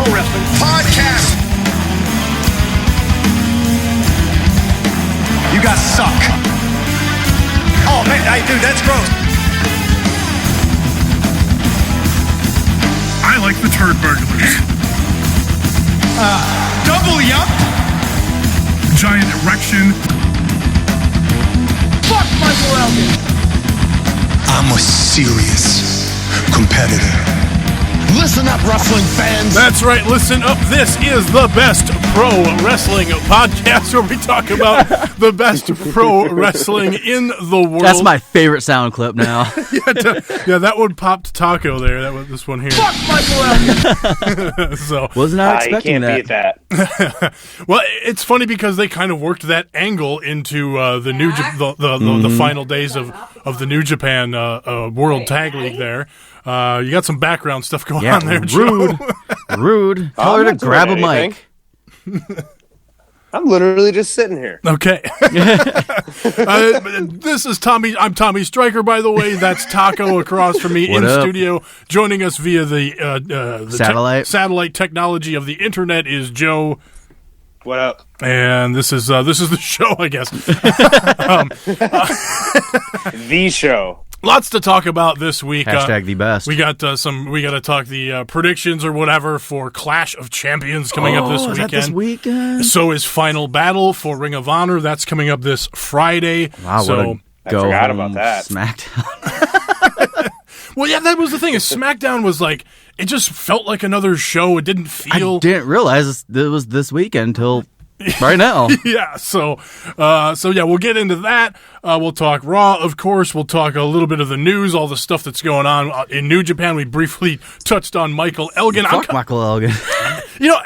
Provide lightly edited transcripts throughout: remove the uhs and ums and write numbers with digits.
Pro Wrestling Podcast. You guys suck. Oh, man, dude, that's gross. I like the turd burglars. Double yump. Giant erection. Fuck Michael Elgin. I'm a serious competitor. Listen up, wrestling fans. That's right, listen up. This is the best pro wrestling podcast where we talk about the best pro wrestling in the world. That's my favorite sound clip now. yeah, that one popped Taco there. That was this one here. Fuck Michael Elgin. So was not expecting you can't beat that. well, it's funny because they kind of worked that angle into the new the final days of the New Japan World Tag League there. You got some background stuff going on there, Joe. Rude. Tell her to grab a mic. I'm literally just sitting here. Okay. This is Tommy. I'm Tommy Stryker, by the way. That's Taco across from me in studio. Joining us via the satellite technology of the internet is Joe. What up? And this is the show, I guess. The show. Lots to talk about this week. Hashtag the best. We got we got to talk the predictions or whatever for Clash of Champions coming up this weekend. Is that this weekend? So is Final Battle for Ring of Honor. That's coming up this Friday. Wow, so I forgot about that. Smackdown. Well, yeah, that was the thing. Is Smackdown was like, it just felt like another show. It didn't feel. I didn't realize it was this weekend until right now. Yeah, so yeah, we'll get into that. We'll talk Raw, of course. We'll talk a little bit of the news, all the stuff that's going on in New Japan. We briefly touched on Michael Elgin. Fuck Michael Elgin. You know,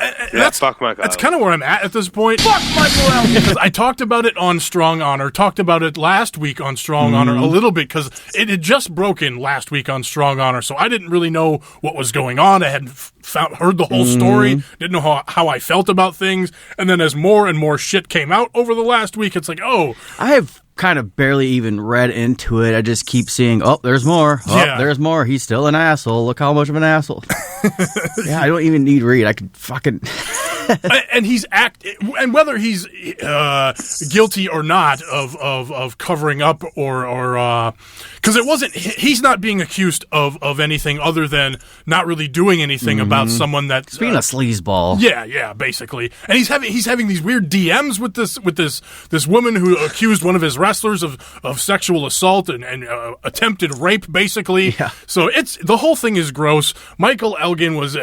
fuck Michael that's Elgin. kind of where I'm at this point. Fuck Michael Elgin. Because I talked about it on Strong Honor, talked about it last week on Strong Honor a little bit because it had just broken last week on Strong Honor, so I didn't really know what was going on. I hadn't heard the whole story, didn't know how I felt about things, and then as more and more shit came out over the last week, it's like, I have kind of barely even read into it. I just keep seeing, there's more. There's more. He's still an asshole. Look how much of an asshole. Yeah, I don't even need to read. I could fucking... and and whether he's guilty or not of covering up or because it wasn't, he's not being accused of anything other than not really doing anything about someone that's being a sleazeball. Yeah, basically. And he's having these weird DMs with this woman who accused one of his wrestlers of sexual assault and attempted rape, basically. Yeah. So the whole thing is gross. Michael Elgin was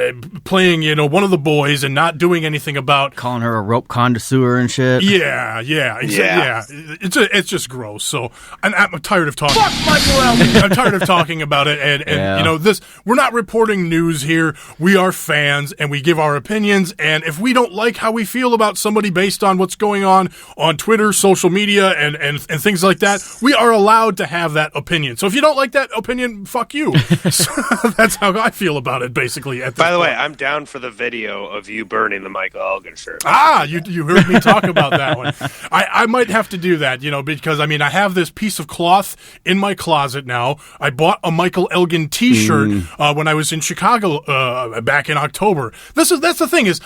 playing one of the boys and not doing anything about calling her a rope connoisseur and shit. Yeah. It's just gross. So I'm tired of talking. Fuck Michael Elgin. I'm tired of talking about it, and this, we're not reporting news here. We are fans, and we give our opinions. And if we don't like how we feel about somebody based on what's going on Twitter, social media, and things like that, we are allowed to have that opinion. So if you don't like that opinion, fuck you. So that's how I feel about it, basically. By the way, I'm down for the video of you burning the Michael Elgin shirt. You heard me talk about that one. I might have to do that, because I have this piece of cloth in my closet now. I bought a Michael Elgin T-shirt when I was in Chicago back in October. That's the thing is,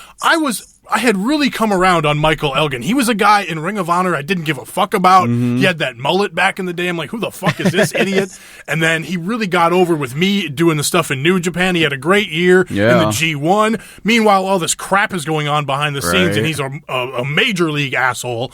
I had really come around on Michael Elgin. He was a guy in Ring of Honor I didn't give a fuck about. He had that mullet back in the day. I'm like, who the fuck is this idiot? And then he really got over with me doing the stuff in New Japan. He had a great year in the G1. Meanwhile, all this crap is going on behind the scenes, and he's a major league asshole.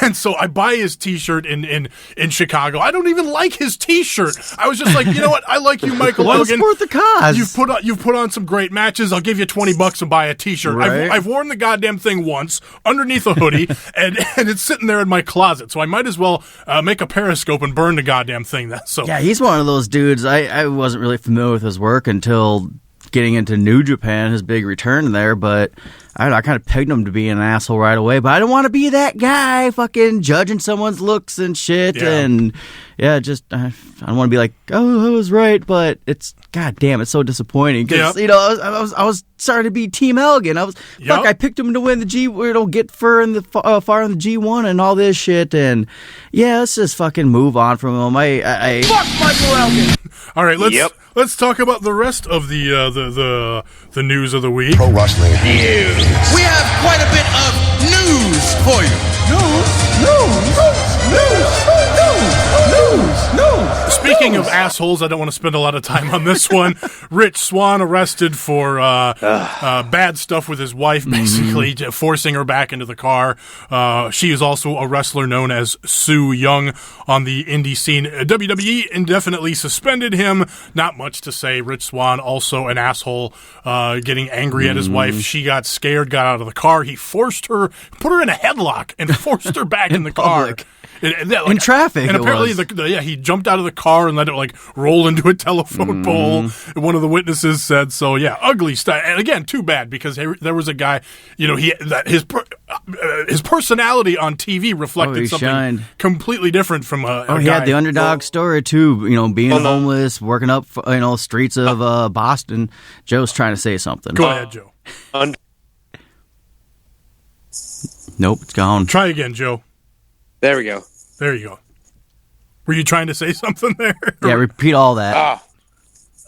And so I buy his T-shirt in Chicago. I don't even like his T-shirt. I was just like, you know what? I like you, Michael Elgin. Support the cause. You've put on some great matches. I'll give you $20 and buy a T-shirt. Right. I've worn the goddamn thing once underneath a hoodie, and it's sitting there in my closet. So I might as well make a Periscope and burn the goddamn thing. Yeah, he's one of those dudes. I wasn't really familiar with his work until getting into New Japan, his big return there. But I don't know, I kind of pegged him to be an asshole right away, but I don't want to be that guy fucking judging someone's looks and shit. Yeah. And I don't want to be like, oh, I was right, but it's, god damn, it's so disappointing because I was starting to be Team Elgin. I picked him to win the get far in the G1 and all this shit. And let's just fucking move on from him. Fuck Michael Elgin. All right, let's talk about the rest of the news of the week. Pro wrestling news. We have quite a bit of news for you. Speaking of assholes, I don't want to spend a lot of time on this one. Rich Swann arrested for bad stuff with his wife, basically forcing her back into the car. She is also a wrestler known as Sue Young on the indie scene. WWE indefinitely suspended him. Not much to say. Rich Swann, also an asshole, getting angry at his wife. She got scared, got out of the car. He forced her, put her in a headlock, and forced her back in the car. In traffic, and apparently he jumped out of the car and let it roll into a telephone pole. One of the witnesses said so. Yeah, ugly stuff. And again, too bad because there was a guy. His personality on TV reflected something completely different from a he guy. had the underdog story too. Being homeless, working up streets of Boston. Joe's trying to say something. Go ahead, Joe. Nope, it's gone. Try again, Joe. There we go. There you go. Were you trying to say something there? Yeah, repeat all that.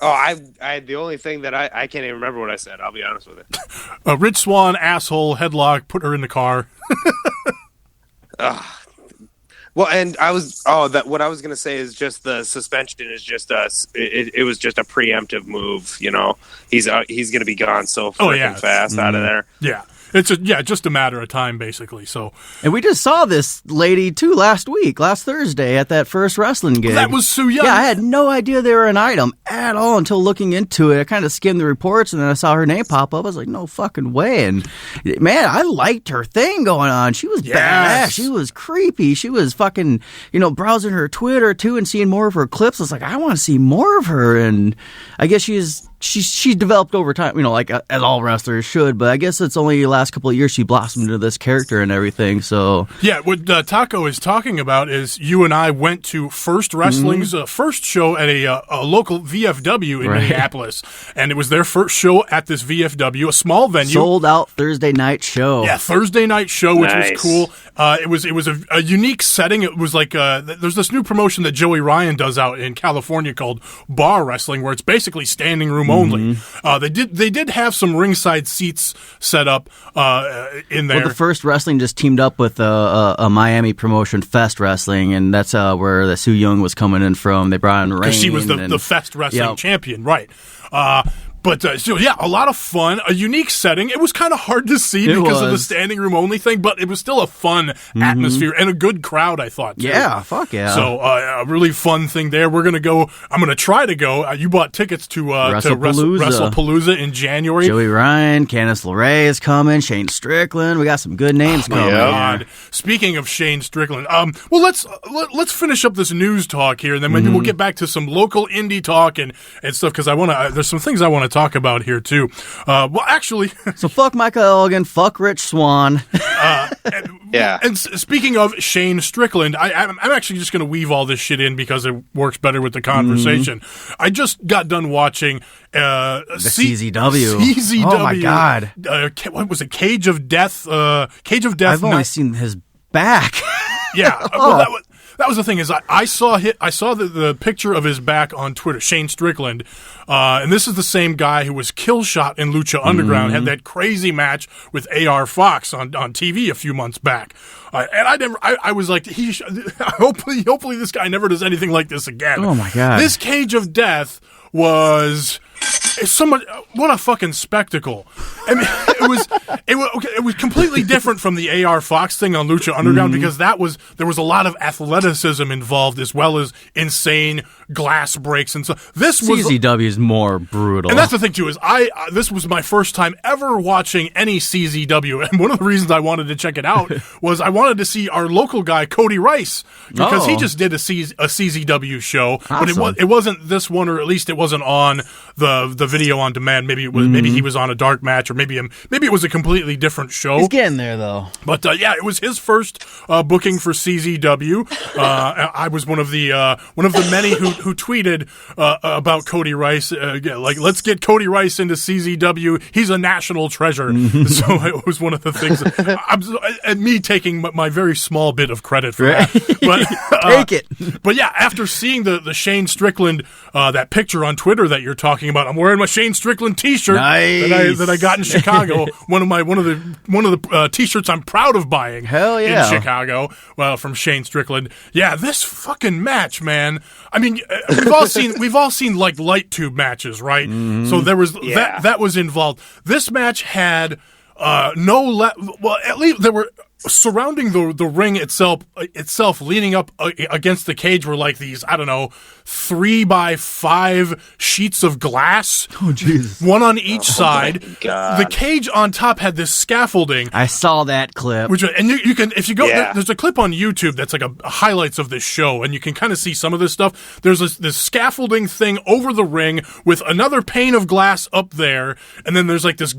I the only thing that I can't even remember what I said. I'll be honest with it. Rich Swann, asshole, headlock, put her in the car. Well, and what I was going to say is just the suspension is just it was just a preemptive move. He's going to be gone so freaking fast out of there. Yeah. It's just a matter of time, basically. So, and we just saw this lady too last Thursday at that F1rst Wrestling gig. That was Sue Young. Yeah, I had no idea they were an item at all until looking into it. I kind of skimmed the reports, and then I saw her name pop up. I was like, no fucking way! And man, I liked her thing going on. She was badass. She was creepy. She was fucking browsing her Twitter too and seeing more of her clips. I was like, I want to see more of her. And I guess she's developed over time, like as all wrestlers should, but I guess it's only the last couple of years she blossomed into this character and everything, so... Yeah, what Taco is talking about is you and I went to F1rst Wrestling's first show at a local VFW in Minneapolis, and it was their first show at this VFW, a small venue. Sold out Thursday night show. Yeah, Thursday night show, which was cool. It was a unique setting. It was like, there's this new promotion that Joey Ryan does out in California called Bar Wrestling, where it's basically standing room only. They did have some ringside seats set up in there. Well, the F1rst Wrestling just teamed up with a Miami promotion, F1rst Wrestling, and that's where the Sue Young was coming in from. They brought in Rain. Because she was the F1rst Wrestling champion, right. But a lot of fun, a unique setting. It was kind of hard to see because of the standing room only thing, but it was still a fun atmosphere and a good crowd, I thought, too. Yeah, fuck yeah. So a really fun thing there. I'm going to try to go. You bought tickets to WrestlePalooza in January. Joey Ryan, Candice LeRae is coming, Shane Strickland. We got some good names coming. God. Speaking of Shane Strickland, well, let's finish up this news talk here, and then maybe we'll get back to some local indie talk and stuff, because there's some things I want to talk about here too. Well, actually, so fuck Michael Elgin, fuck Rich Swann. And speaking of Shane Strickland, I'm actually just going to weave all this shit in because it works better with the conversation. I just got done watching the CZW. CZW. Oh my god! What was it? Cage of Death. I've only seen his back. Yeah. Well, that was the thing, is I saw the picture of his back on Twitter, Shane Strickland, and this is the same guy who was kill shot in Lucha Underground, had that crazy match with AR Fox on TV a few months back. And I was like, hopefully this guy never does anything like this again. Oh my god. This Cage of Death was... what a fucking spectacle. I mean, it was completely different from the AR Fox thing on Lucha Underground because there was a lot of athleticism involved as well as insane glass breaks and so this was CZW is more brutal. And that's the thing too, is this was my first time ever watching any CZW, and one of the reasons I wanted to check it out was I wanted to see our local guy Cody Rice, because he just did a CZW show, but it wasn't this one, or at least it wasn't on the the video on demand. Maybe it was maybe he was on a dark match, or maybe it was a completely different show. He's getting there though. But it was his first booking for CZW. I was one of the many who tweeted about Cody Rice. Like, let's get Cody Rice into CZW. He's a national treasure. So it was one of the things. And me taking my very small bit of credit for that. But, take it. But yeah, after seeing the Shane Strickland that picture on Twitter that you're talking about, I'm wearing my Shane Strickland T-shirt that I got in Chicago. one of the T-shirts I'm proud of buying. Hell yeah. In Chicago, from Shane Strickland. Yeah, this fucking match, man. I mean, we've all seen like light tube matches, right? So there was that was involved. This match had at least there were surrounding the ring itself leaning up against the cage were like these, I don't know, 3x5 sheets of glass. Oh, jeez. One on each side. God. The cage on top had this scaffolding. I saw that clip. And you can, if you go, there's a clip on YouTube that's like a highlights of this show, and you can kind of see some of this stuff. There's this scaffolding thing over the ring with another pane of glass up there, and then there's like this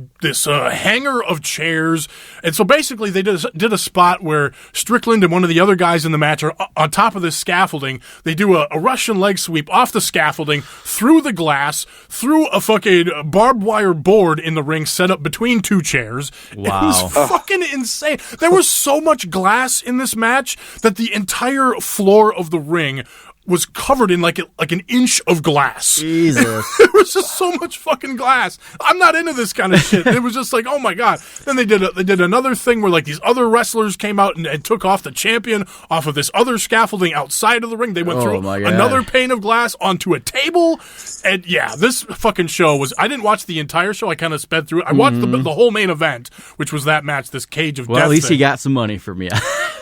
hanger of chairs. And so basically they did a spot where Strickland and one of the other guys in the match are on top of this scaffolding. They do a Russian leg sweep off the scaffolding, through the glass, through a fucking barbed wire board in the ring set up between two chairs. Wow. It was fucking insane. There was so much glass in this match that the entire floor of the ring was covered in like an inch of glass. Jesus. There was just so much fucking glass. I'm not into this kind of shit. It was just like, oh my God. Then they did another thing where like these other wrestlers came out and took off the champion off of this other scaffolding outside of the ring. They went through another pane of glass onto a table. And yeah, this fucking show I didn't watch the entire show. I kind of sped through it. I watched the whole main event, which was that match, this Cage of Death. Well, at least thing. he got some money from you.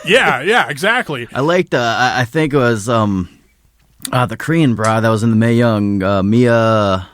Yeah, exactly. I liked, I think it was, the Korean broad that was in the Mae Young, Mia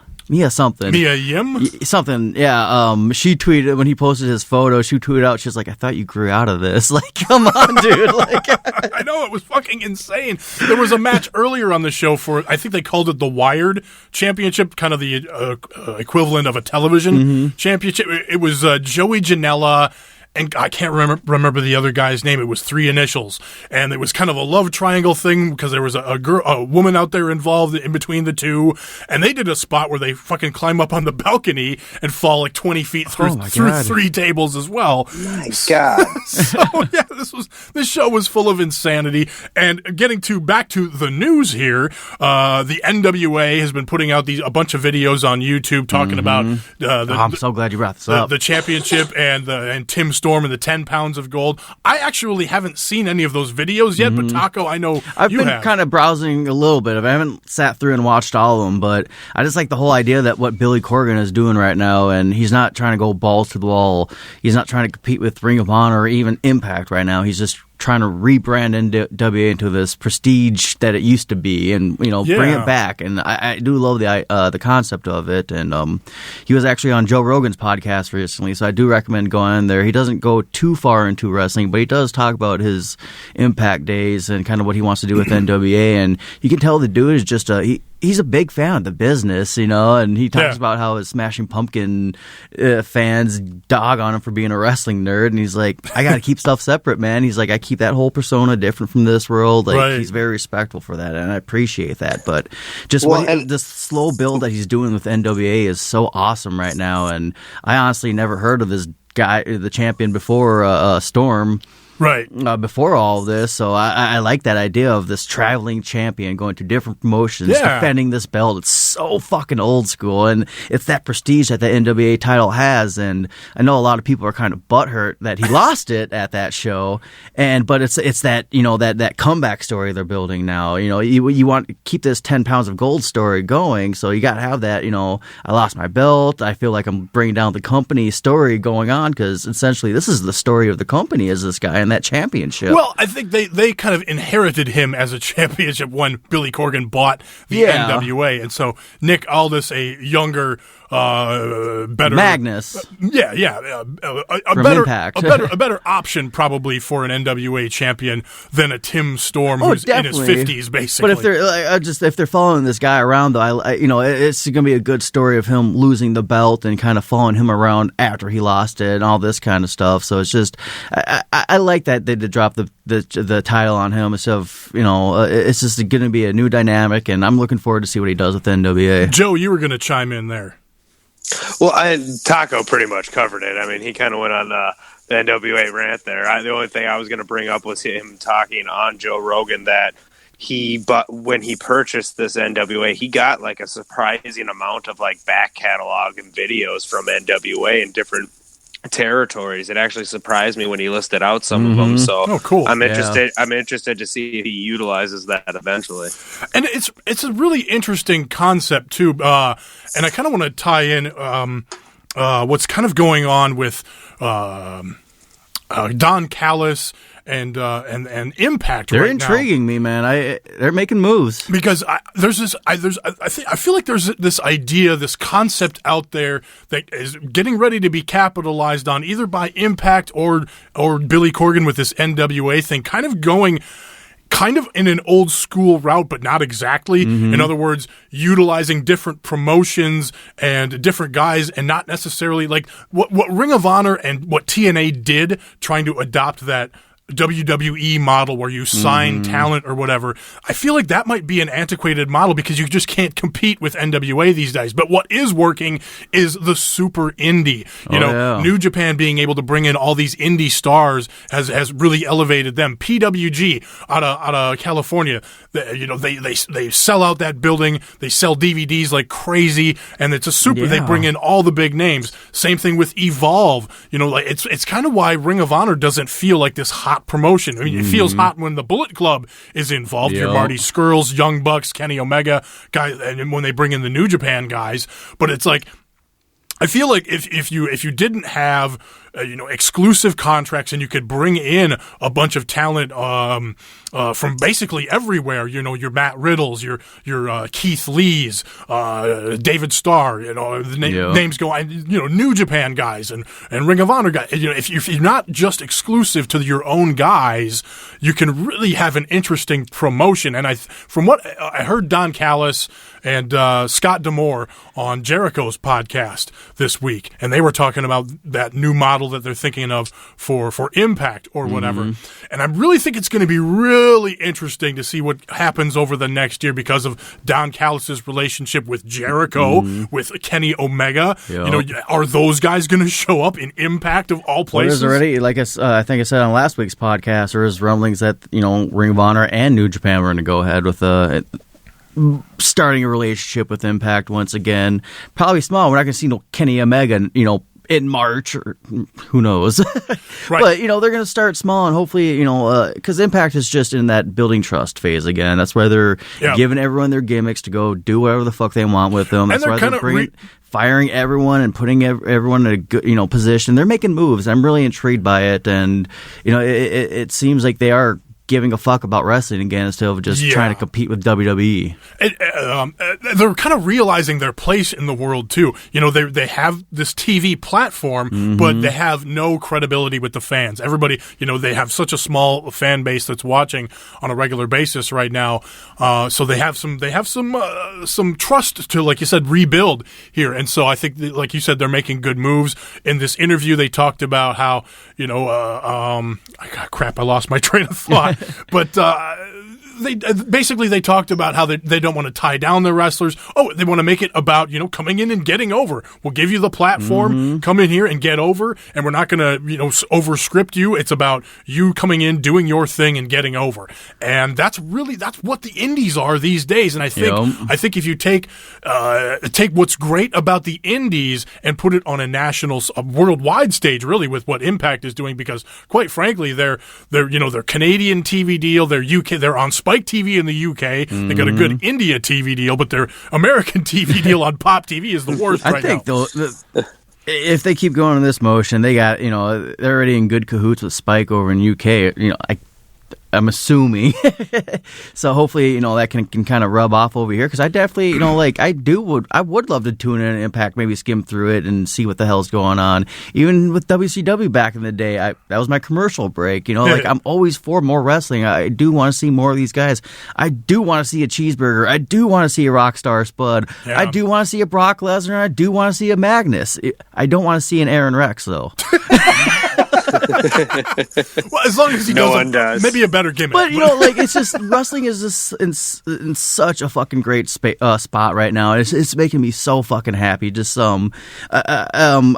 something. Mia Yim? Something, yeah. She tweeted, when he posted his photo, she tweeted out, she's like, I thought you grew out of this. Like, come on, dude. Like, I know, it was fucking insane. There was a match earlier on the show for, I think they called it the Wired Championship, kind of the equivalent of a television championship. It was Joey Janela, and I can't remember the other guy's name. It was 3 initials, and it was kind of a love triangle thing because there was a woman out there involved in between the two, and they did a spot where they fucking climb up on the balcony and fall like 20 feet through 3 tables as well. My God! So yeah, this show was full of insanity. And getting back to the news here, the NWA has been putting out a bunch of videos on YouTube talking about I'm so glad you brought this up. The championship and Tim Storm and the 10 pounds of gold. I actually haven't seen any of those videos yet, but Taco, I know I've been kind of browsing a little bit of it. I haven't sat through and watched all of them, but I just like the whole idea that what Billy Corgan is doing right now, and he's not trying to go balls to the wall. He's not trying to compete with Ring of Honor or even Impact right now. He's just trying to rebrand NWA into this prestige that it used to be, and bring it back. And I do love the concept of it. And he was actually on Joe Rogan's podcast recently, so I do recommend going in there. He doesn't go too far into wrestling, but he does talk about his Impact days and kind of what he wants to do with NWA. And you can tell the dude is just he's a big fan of the business, and he talks about how his Smashing Pumpkin fans dog on him for being a wrestling nerd, and he's like, I got to keep stuff separate, man. He's like, I keep that whole persona different from this world. Like, he's very respectful for that, and I appreciate that. But just this slow build that he's doing with NWA is so awesome right now, and I honestly never heard of this guy, the champion, before Storm. Right. Before all of this, so I like that idea of this traveling champion going to different promotions, defending this belt. It's so fucking old school, and it's that prestige that the NWA title has. And I know a lot of people are kind of butthurt that he lost it at that show, but it's that that comeback story they're building now. You want to keep this 10 pounds of gold story going, so you got to have that. I lost my belt. I feel like I'm bringing down the company story going on, because essentially this is the story of the company, is this guy and that championship. Well, I think they kind of inherited him as a championship when Billy Corgan bought the NWA, and so Nick Aldis, a younger better Magnus. A From better Impact. a better option probably for an NWA champion than a Tim Storm who's definitely. in his 50s basically. But if they're following this guy around, though, it's going to be a good story of him losing the belt and kind of following him around after he lost it and all this kind of stuff. So it's just, I like that they did drop the title on him instead of, it's just going to be a new dynamic, and I'm looking forward to see what he does with the NWA. Joe, you were going to chime in there. Well, Taco pretty much covered it. I mean, he kind of went on the NWA rant there. The only thing I was going to bring up was him talking on Joe Rogan that when he purchased this NWA, he got like a surprising amount of like back catalog and videos from NWA in different territories. It actually surprised me when he listed out some of them. So cool. I'm interested to see if he utilizes that eventually. And it's a really interesting concept too. And I kind of want to tie in what's kind of going on with Don Callis and Impact. They're right intriguing me, man. They're making moves because I feel like there's this idea, this concept out there that is getting ready to be capitalized on either by Impact or Billy Corgan with this NWA thing, kind of going in an old school route, but not exactly. Mm-hmm. In other words, utilizing different promotions and different guys, and not necessarily like what Ring of Honor and what TNA did, trying to adopt that WWE model where you sign talent or whatever. I feel like that might be an antiquated model because you just can't compete with NWA these days. But what is working is the super indie. New Japan being able to bring in all these indie stars has really elevated them. PWG out of California, they sell out that building. They sell DVDs like crazy, and it's a super. Yeah. They bring in all the big names. Same thing with Evolve. It's kind of why Ring of Honor doesn't feel like this hot promotion. I mean, it feels hot when the Bullet Club is involved. Your Marty Scurlls, Young Bucks, Kenny Omega guys, and when they bring in the New Japan guys. But it's like, I feel like if you didn't have exclusive contracts and you could bring in a bunch of talent from basically everywhere, your Matt Riddles, your Keith Lees, David Starr, the names go on, New Japan guys and Ring of Honor guys. If you're not just exclusive to your own guys, you can really have an interesting promotion. And from what I heard, Don Callis and Scott D'Amore on Jericho's podcast this week, and they were talking about that new model that they're thinking of for Impact or whatever. And I really think it's going to be really interesting to see what happens over the next year because of Don Callis' relationship with Jericho, with Kenny Omega. Are those guys going to show up in Impact of all places? Well, there's already, like I think I said on last week's podcast, there was rumblings that Ring of Honor and New Japan were going to go ahead with starting a relationship with Impact once again. Probably small. We're not going to see no Kenny Omega, in March, or who knows. Right. But, they're going to start small, and hopefully, because Impact is just in that building trust phase again. That's why they're giving everyone their gimmicks to go do whatever the fuck they want with them. That's why they're firing everyone and putting everyone in a good, position. They're making moves. I'm really intrigued by it, and, it seems like they are giving a fuck about wrestling again instead of just trying to compete with WWE. They're kind of realizing their place in the world too. They have this TV platform, but they have no credibility with the fans. Everybody, they have such a small fan base that's watching on a regular basis right now. So they have some trust to, like you said, rebuild here. And so I think, like you said, they're making good moves. In this interview, they talked about how, I lost my train of thought. But they talked about how they don't want to tie down their wrestlers. Oh, they want to make it about coming in and getting over. We'll give you the platform, come in here and get over, and we're not going to over script you. It's about you coming in, doing your thing, and getting over. And that's what the indies are these days. And I think if you take what's great about the indies and put it on a worldwide stage, really, with what Impact is doing, because quite frankly, they're Canadian TV deal, they're UK, they're on Spike TV in the UK. They got a good India TV deal, but their American TV deal on Pop TV is the worst right now. I think though, if they keep going in this motion, they got they're already in good cahoots with Spike over in UK. I'm assuming. So hopefully, that can kind of rub off over here, because I definitely, I would love to tune in Impact, maybe skim through it and see what the hell's going on. Even with WCW back in the day, that was my commercial break. I'm always for more wrestling. I do want to see more of these guys. I do want to see a Cheeseburger. I do want to see a Rockstar Spud. Yeah. I do want to see a Brock Lesnar. I do want to see a Magnus. I don't want to see an Aaron Rex, though. Well, as long as he does, maybe a better gimmick. But it's just wrestling is just in such a fucking great spot right now. It's making me so fucking happy. Just I on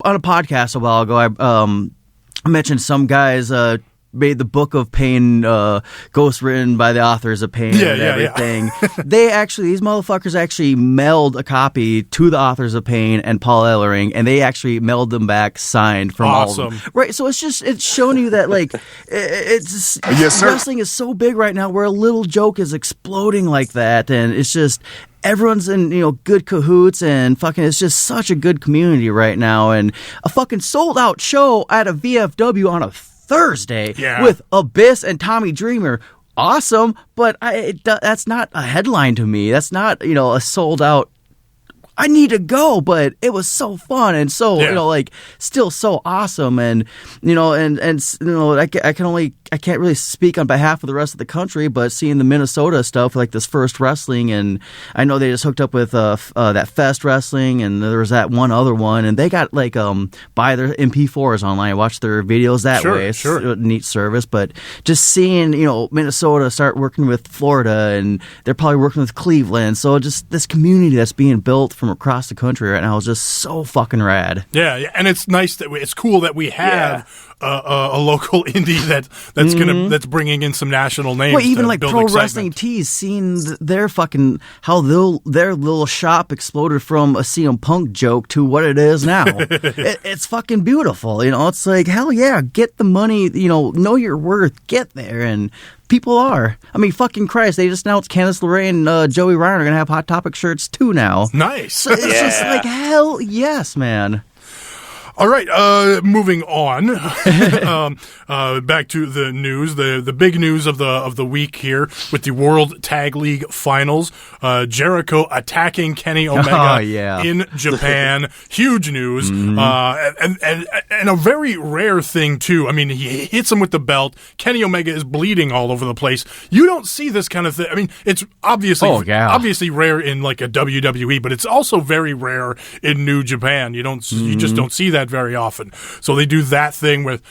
a podcast a while ago, I mentioned some guys made the Book of Pain ghost written by the authors of Pain and everything. Yeah. These motherfuckers actually mailed a copy to the authors of Pain and Paul Ellering, and they actually mailed them back signed from all of them. Right, so it's showing you that it's yes, sir. Wrestling is so big right now where a little joke is exploding like that, and it's just everyone's in good cahoots, and fucking it's just such a good community right now, and a fucking sold out show at a VFW on a Thursday with Abyss and Tommy Dreamer. Awesome, but that's not a headline to me. That's not, a sold out. I need to go, but it was so fun and so still so awesome, and I can't really speak on behalf of the rest of the country, but seeing the Minnesota stuff like this F1rst Wrestling, and I know they just hooked up with that F1rst Wrestling, and there was that one other one, and they got buy their MP4s online, watch their videos that way. It's a neat service, but just seeing Minnesota start working with Florida, and they're probably working with Cleveland, so just this community that's being built from across the country right now is just so fucking rad. Yeah, and it's nice that it's cool that we have a local indie that's bringing in some national names. Well, even like Pro Wrestling Tees, seeing their fucking how their little shop exploded from a CM Punk joke to what it is now. It's fucking beautiful. It's like, hell yeah, get the money. Know your worth, get there, and people are. I mean, fucking Christ, they just announced Candice LeRae and Joey Ryan are going to have Hot Topic shirts too now. Nice. So it's just like, hell yes, man. All right, moving on. Back to the news. The big news of the week here with the World Tag League Finals. Jericho attacking Kenny Omega in Japan. Huge news. Mm-hmm. And a very rare thing too. I mean, he hits him with the belt. Kenny Omega is bleeding all over the place. You don't see this kind of thing. I mean, it's obviously rare in like a WWE, but it's also very rare in New Japan. You just don't see that very often. So they do that thing with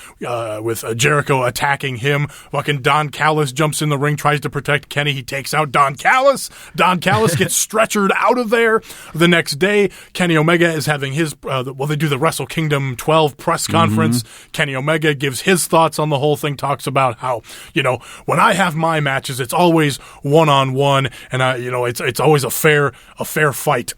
Jericho attacking him. Fucking Don Callis jumps in the ring, tries to protect Kenny. He takes out Don Callis. Don Callis gets stretchered out of there. The next day, Kenny Omega is having his they do the Wrestle Kingdom 12 press conference. Mm-hmm. Kenny Omega gives his thoughts on the whole thing, talks about how, when I have my matches, it's always one-on-one, and it's always a fair fight.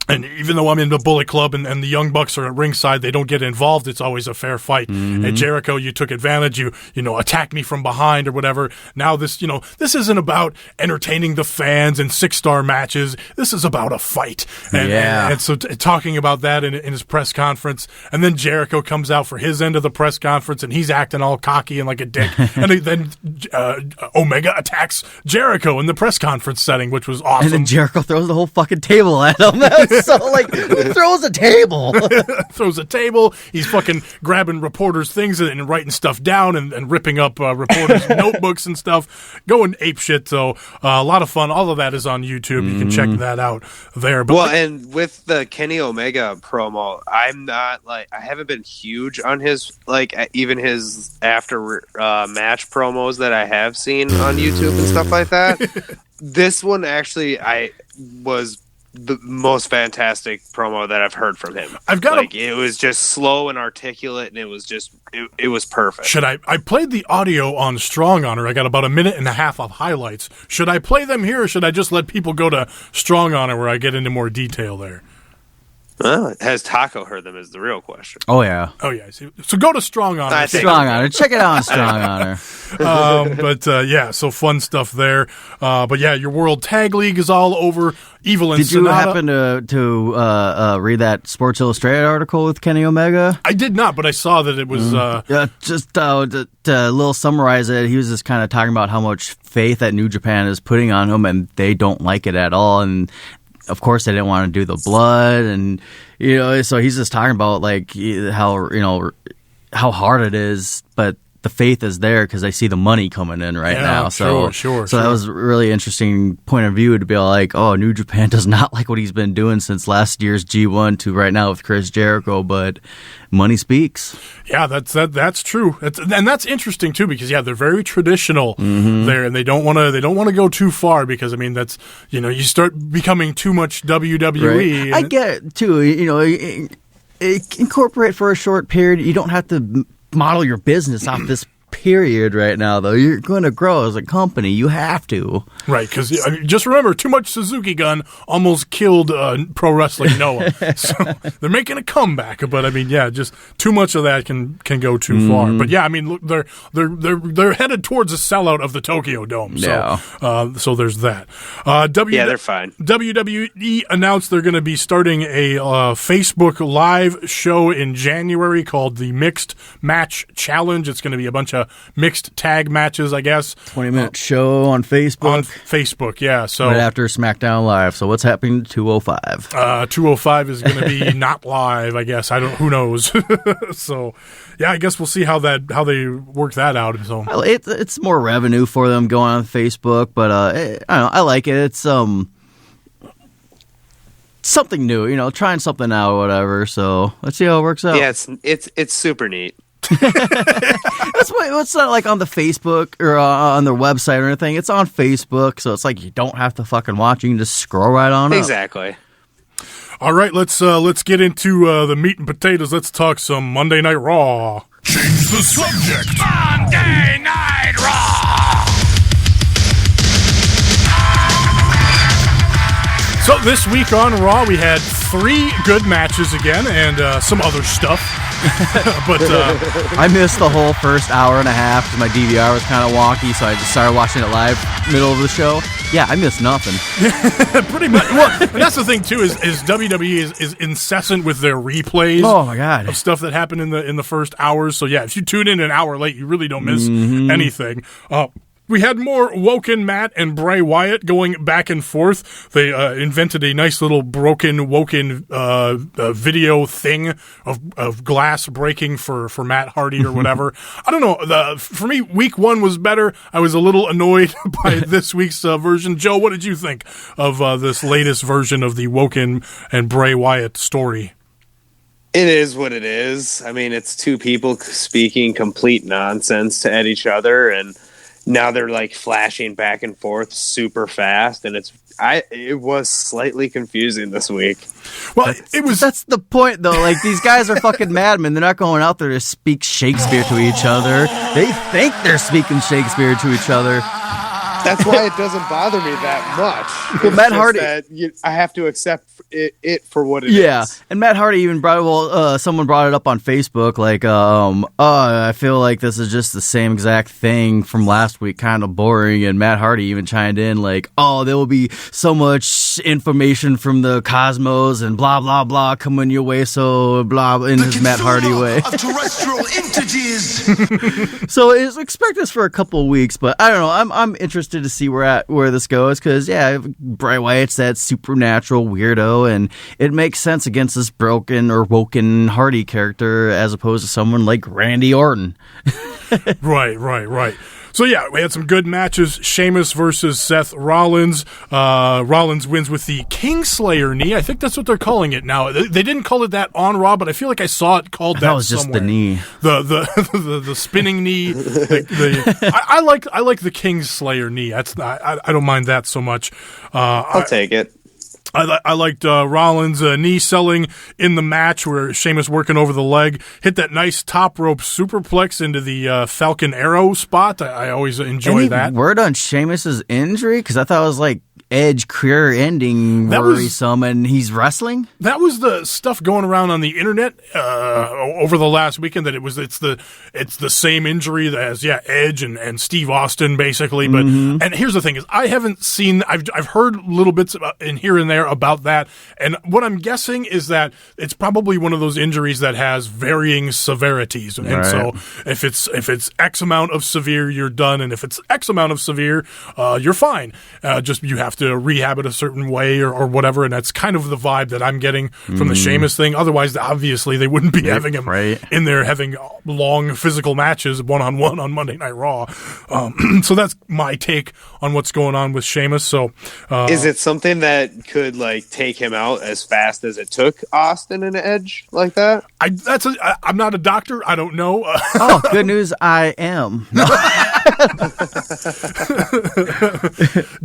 And even though I'm in the Bullet Club and the Young Bucks are at ringside, they don't get involved. It's always a fair fight. Mm-hmm. And Jericho, you took advantage. You attacked me from behind or whatever. Now this isn't about entertaining the fans and 6-star matches. This is about a fight. And so talking about that in his press conference. And then Jericho comes out for his end of the press conference, and he's acting all cocky and like a dick. And then Omega attacks Jericho in the press conference setting, which was awesome. And then Jericho throws the whole fucking table at him. So, who throws a table? Throws a table. He's fucking grabbing reporters' things and writing stuff down and ripping up reporters' notebooks and stuff. Going apeshit, so a lot of fun. All of that is on YouTube. You can check that out there. But and with the Kenny Omega promo, I'm not I haven't been huge on his even his after match promos that I have seen on YouTube and stuff like that. This one actually was the most fantastic promo that I've heard from him. It was just slow and articulate, and it was just it was perfect. I played the audio on Strong Honor. I got about 1.5 minutes of highlights. Should I play them here, or should I just let people go to Strong Honor where I get into more detail there? Well, has Taco heard them is the real question. Oh yeah. Oh yeah. So go to Strong Honor. I think- Strong Honor. Check it out on Strong Honor. Yeah, so fun stuff there. But yeah, your World Tag League is all over. Evil and Did you Sonata. happen to read that Sports Illustrated article with Kenny Omega? I did not, but I saw that it was. Just to little summarize it, he was just kind of talking about how much faith that New Japan is putting on him, and they don't like it at all. And of course, they didn't want to do the blood, and so he's just talking about like how hard it is, but the faith is there because they see the money coming in right now. So that was a really interesting point of view to be like, oh, New Japan does not like what he's been doing since last year's G1 to right now with Chris Jericho, but money speaks. Yeah, that's true. And that's interesting too, because they're very traditional there, and they don't want to go too far, because I mean that's you start becoming too much WWE. Right. I get it too. Incorporate for a short period. You don't have to model your business off this period right now, though. You're going to grow as a company. You have to. Right, because just remember, too much Suzuki Gun almost killed Pro Wrestling Noah. So they're making a comeback, but I mean, just too much of that can go too far. But yeah, I mean, look, they're headed towards a sellout of the Tokyo Dome. So so there's that. They're fine. WWE announced they're going to be starting a Facebook Live show in January called the Mixed Match Challenge. It's going to be a bunch of mixed tag matches, I guess. 20-minute show on Facebook. On Facebook, yeah. So right after SmackDown Live. So what's happening to 205? 205 is going to be not live, I guess. Who knows? So, yeah, I guess we'll see how they work that out. So Well, it's more revenue for them going on Facebook, but I don't know. I like it. It's something new, trying something out or whatever. So let's see how it works out. Yeah, it's super neat. It's not like on the Facebook or on their website or anything. It's on Facebook, so it's like you don't have to fucking watch. You can just scroll right on up. Exactly. All right, let's get into the meat and potatoes. Let's talk some Monday Night Raw. Change the subject. Monday Night Raw. So this week on Raw, we had 3 good matches again, and some other stuff. But I missed the whole first hour and a half because my DVR was kind of wonky, so I just started watching it live middle of the show. Yeah, I missed nothing. pretty much. Well, and that's the thing too is WWE is incessant with their replays. Oh my god, of stuff that happened in the first hours. So yeah, if you tune in an hour late, you really don't miss anything. We had more Woken Matt and Bray Wyatt going back and forth. They invented a nice little broken Woken video thing of glass breaking for Matt Hardy or whatever. I don't know. For me, week 1 was better. I was a little annoyed by this week's version. Joe, what did you think of this latest version of the Woken and Bray Wyatt story? It is what it is. I mean, it's 2 people speaking complete nonsense at each other, and now they're like flashing back and forth super fast, and it was slightly confusing this week. Well, that's the point though. Like, these guys are fucking madmen. They're not going out there to speak Shakespeare to each other. They think they're speaking Shakespeare to each other. That's why it doesn't bother me that much. Well, Matt Hardy, I have to accept it for what it is. Yeah, and Matt Hardy even someone brought it up on Facebook, like, I feel like this is just the same exact thing from last week, kind of boring. And Matt Hardy even chimed in, like, there will be so much information from the cosmos and blah blah blah coming your way, so blah in his Matt Hardy way. Of terrestrial entities. So expect this for a couple of weeks, but I don't know. I'm interested to see where this goes, because Bray Wyatt's that supernatural weirdo, and it makes sense against this broken or Woken Hardy character as opposed to someone like Randy Orton. Right. So yeah, we had some good matches. Sheamus versus Seth Rollins. Rollins wins with the Kingslayer knee. I think that's what they're calling it now. They didn't call it that on Raw, but I feel like I saw it called that. That was somewhere. Just the knee. The spinning knee. I like the Kingslayer knee. I don't mind that so much. I'll take it. I liked Rollins' knee selling in the match where Sheamus working over the leg, hit that nice top rope superplex into the Falcon Arrow spot. I always enjoy that. Word on Sheamus' injury? Because I thought it was like Edge career-ending worrisome, and he's wrestling? That was the stuff going around on the internet over the last weekend, that it's the same injury as Edge and Steve Austin, basically. But and here's the thing is, I haven't seen. I've heard little bits in here and there about that, and what I'm guessing is that it's probably one of those injuries that has varying severities, and so if it's X amount of severe, you're done, and if it's X amount of severe, you're fine. Just you have to rehab it a certain way or whatever, and that's kind of the vibe that I'm getting from the Sheamus thing. Otherwise, obviously, they wouldn't be having him in there having long physical matches one-on-one on Monday Night Raw. So that's my take on what's going on with Sheamus. So, is it something that could like take him out as fast as it took Austin and Edge like that? I'm not a doctor. I don't know. Oh, good news, I am. No.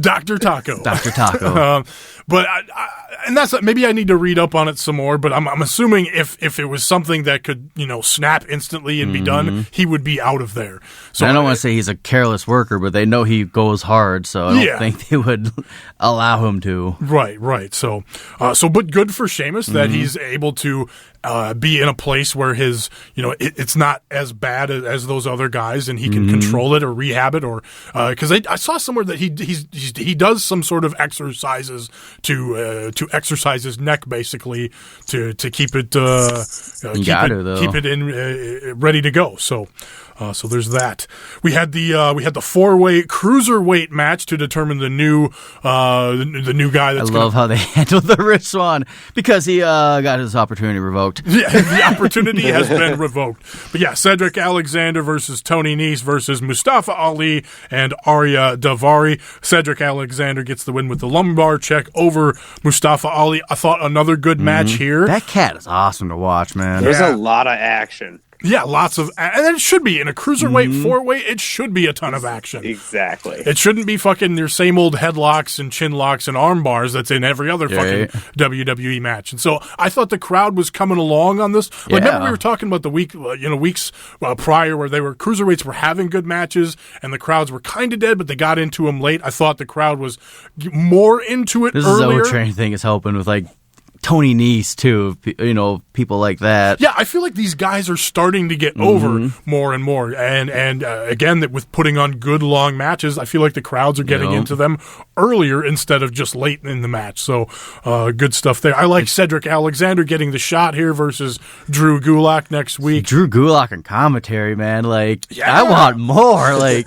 Dr. Taco. Dr. Taco. But and that's maybe I need to read up on it some more. But I'm assuming if it was something that could snap instantly and be done, he would be out of there. So I don't want to say he's a careless worker, but they know he goes hard, so I don't think they would allow him to. Right. So but good for Sheamus that he's able to be in a place where his it's not as bad as those other guys, and he can control it or rehab it, or because I saw somewhere that he does some sort of exercises to exercise his neck, basically to keep it keep it in ready to go. So there's that. We had the 4-way cruiserweight match to determine the new guy. I love how they handled the Rich Swann because he got his opportunity revoked. Yeah, the opportunity has been revoked. But yeah, Cedric Alexander versus Tony Nese versus Mustafa Ali and Arya Davari. Cedric Alexander gets the win with the lumbar check over Mustafa Ali. I thought another good match here. That cat is awesome to watch, man. There's a lot of action. Yeah, lots of, and it should be in a cruiserweight 4-way. It should be a ton of action. Exactly. It shouldn't be fucking your same old headlocks and chin locks and arm bars that's in every other fucking WWE match. And so I thought the crowd was coming along on this. Like, remember we were talking about the weeks prior where cruiserweights were having good matches and the crowds were kind of dead, but they got into them late. I thought the crowd was more into it earlier. This Overtrain thing is helping with Tony Nese too, people like that. Yeah, I feel like these guys are starting to get over more and more, and again, that with putting on good long matches, I feel like the crowds are getting into them earlier instead of just late in the match. So, good stuff there. I like Cedric Alexander getting the shot here versus Drew Gulak next week. Drew Gulak and commentary, man. I want more. I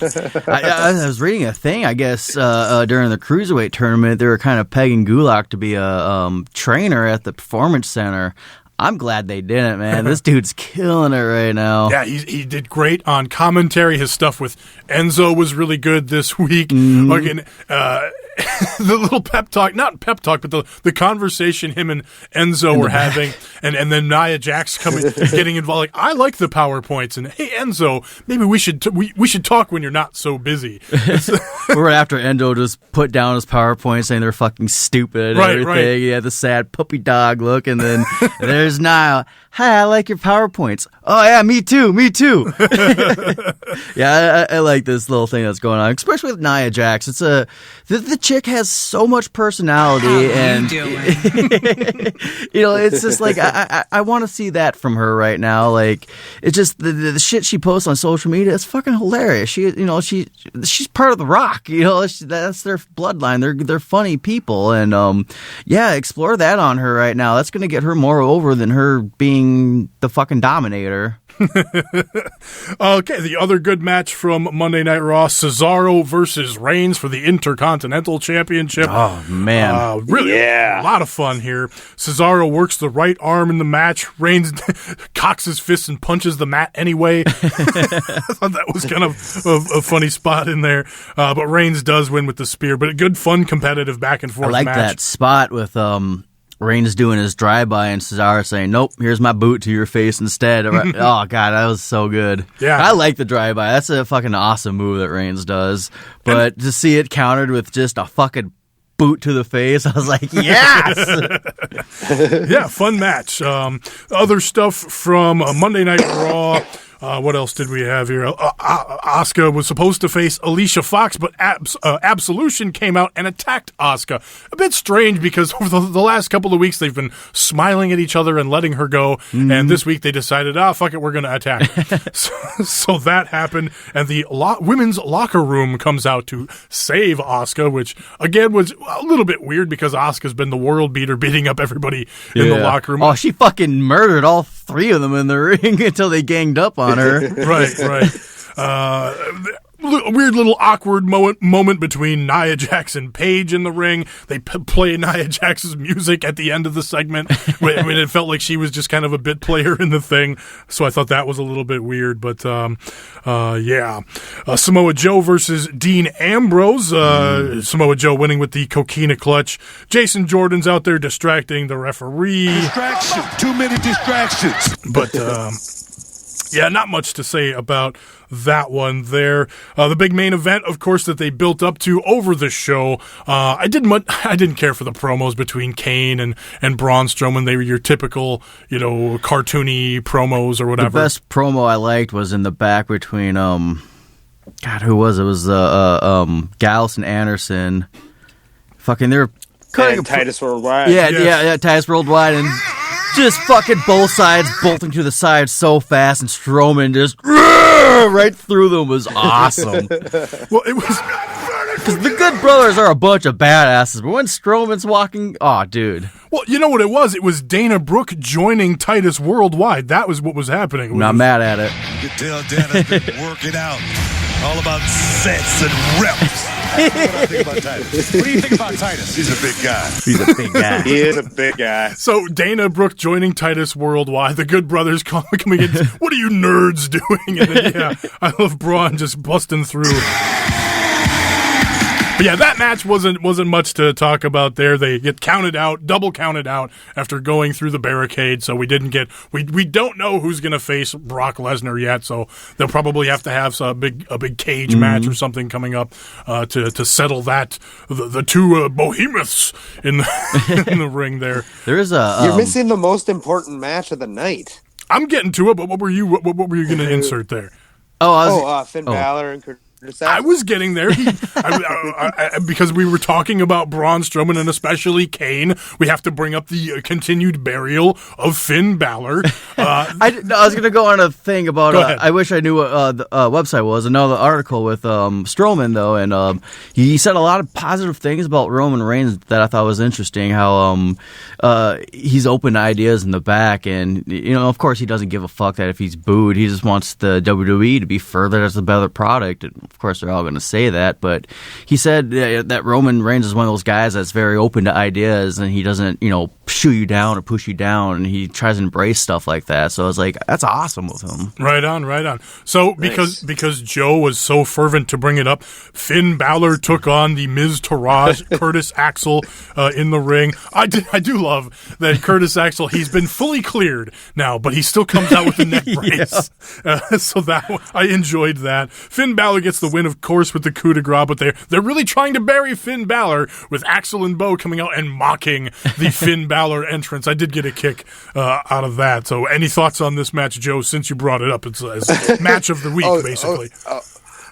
was reading a thing, I guess, during the Cruiserweight tournament, they were kind of pegging Gulak to be a trainer at the Performance Center. I'm glad they didn't, man. This dude's killing it right now. Yeah, he did great on commentary. His stuff with Enzo was really good this week. The little pep talk, not pep talk, but the conversation him and Enzo were having, and then Nia Jax getting involved. I like the PowerPoints, and hey Enzo, maybe we should talk when you're not so busy. Right after Enzo just put down his PowerPoint saying they're fucking stupid and everything. Right. He had the sad puppy dog look, and then there's Nia. Hi, I like your PowerPoints. Oh yeah, me too. Yeah, I like this little thing that's going on, especially with Nia Jax. It's the chick has so much personality, and it's just I want to see that from her right now. It's just the shit she posts on social media. It's fucking hilarious. She's part of the Rock. That's their bloodline. They're funny people, and explore that on her right now. That's gonna get her more over than her being the fucking dominator. Okay, the other good match from Monday Night Raw, Cesaro versus Reigns for the Intercontinental Championship. Oh, man. Really, a lot of fun here. Cesaro works the right arm in the match. Reigns cocks his fist and punches the mat anyway. I thought that was kind of a funny spot in there. But Reigns does win with the spear. But a good, fun, competitive back and forth match. I like that spot with Reigns doing his drive-by and Cesaro saying, nope, here's my boot to your face instead. Oh, God, that was so good. Yeah. I like the drive-by. That's a fucking awesome move that Reigns does. But to see it countered with just a fucking boot to the face, I was like, yes! Yeah, fun match. Other stuff from Monday Night Raw. What else did we have here? Asuka was supposed to face Alicia Fox, but Absolution came out and attacked Asuka. A bit strange because over the last couple of weeks they've been smiling at each other and letting her go, and this week they decided, fuck it, we're going to attack her. so that happened, and the women's locker room comes out to save Asuka, which again was a little bit weird because Asuka's been the world beater, beating up everybody in the locker room. Oh, she fucking murdered all 3 of them in the ring until they ganged up on her. Right. A weird little awkward moment between Nia Jax and Paige in the ring. They play Nia Jax's music at the end of the segment. I mean, it felt like she was just kind of a bit player in the thing, so I thought that was a little bit weird. But Samoa Joe versus Dean Ambrose. Samoa Joe winning with the Coquina Clutch. Jason Jordan's out there distracting the referee. Distraction. Too many distractions. But not much to say about that one there. The big main event, of course, that they built up to over the show. I didn't care for the promos between Kane and Braun Strowman. They were your typical, cartoony promos or whatever. The best promo I liked was in the back between who was it? It was Gallus and Anderson. Fucking, they're cutting Titus Worldwide. Yeah, Titus Worldwide, and just fucking both sides bolting to the side so fast, and Strowman just right through them was awesome. Well, it was because the Good Brothers are a bunch of badasses, but when Strowman's walking, dude. Well, you know what it was? It was Dana Brooke joining Titus Worldwide. That was what was happening. I'm not mad at it. You can tell Dana's been working out. All about sets and reps. What do I think about Titus? What do you think about Titus? He's a big guy. He is a big guy. So Dana Brooke joining Titus Worldwide, the Good Brothers coming in. What are you nerds doing? And then, I love Braun just busting through. But yeah, that match wasn't much to talk about there. They get double counted out after going through the barricade. So we don't know who's going to face Brock Lesnar yet. So they'll probably have to have a big cage match or something coming up to settle that. The two behemoths in the ring there. There is You're missing the most important match of the night. I'm getting to it, but what were you going to insert there? Finn Balor and Curtis Axel. I was getting there because we were talking about Braun Strowman and especially Kane. We have to bring up the continued burial of Finn Balor. I was going to go on a thing about. I wish I knew what the website was. Another article with Strowman though, and he said a lot of positive things about Roman Reigns that I thought was interesting. How he's open to ideas in the back, and of course, he doesn't give a fuck that if he's booed. He just wants the WWE to be furthered as a better product. And of course, they're all going to say that, but he said that Roman Reigns is one of those guys that's very open to ideas, and he doesn't, shoot you down or push you down, and he tries to embrace stuff like that. So I was like, that's awesome with him. Right on. So because Joe was so fervent to bring it up, Finn Balor took on the Miz Taraj, Curtis Axel in the ring. I do love that Curtis Axel, he's been fully cleared now, but he still comes out with the neck brace. So I enjoyed that. Finn Balor gets the win, of course, with the coup de grace, but they're really trying to bury Finn Balor with Axel and Bo coming out and mocking the Finn Balor entrance. I did get a kick out of that. So any thoughts on this match, Joe, since you brought it up? It's match of the week, basically.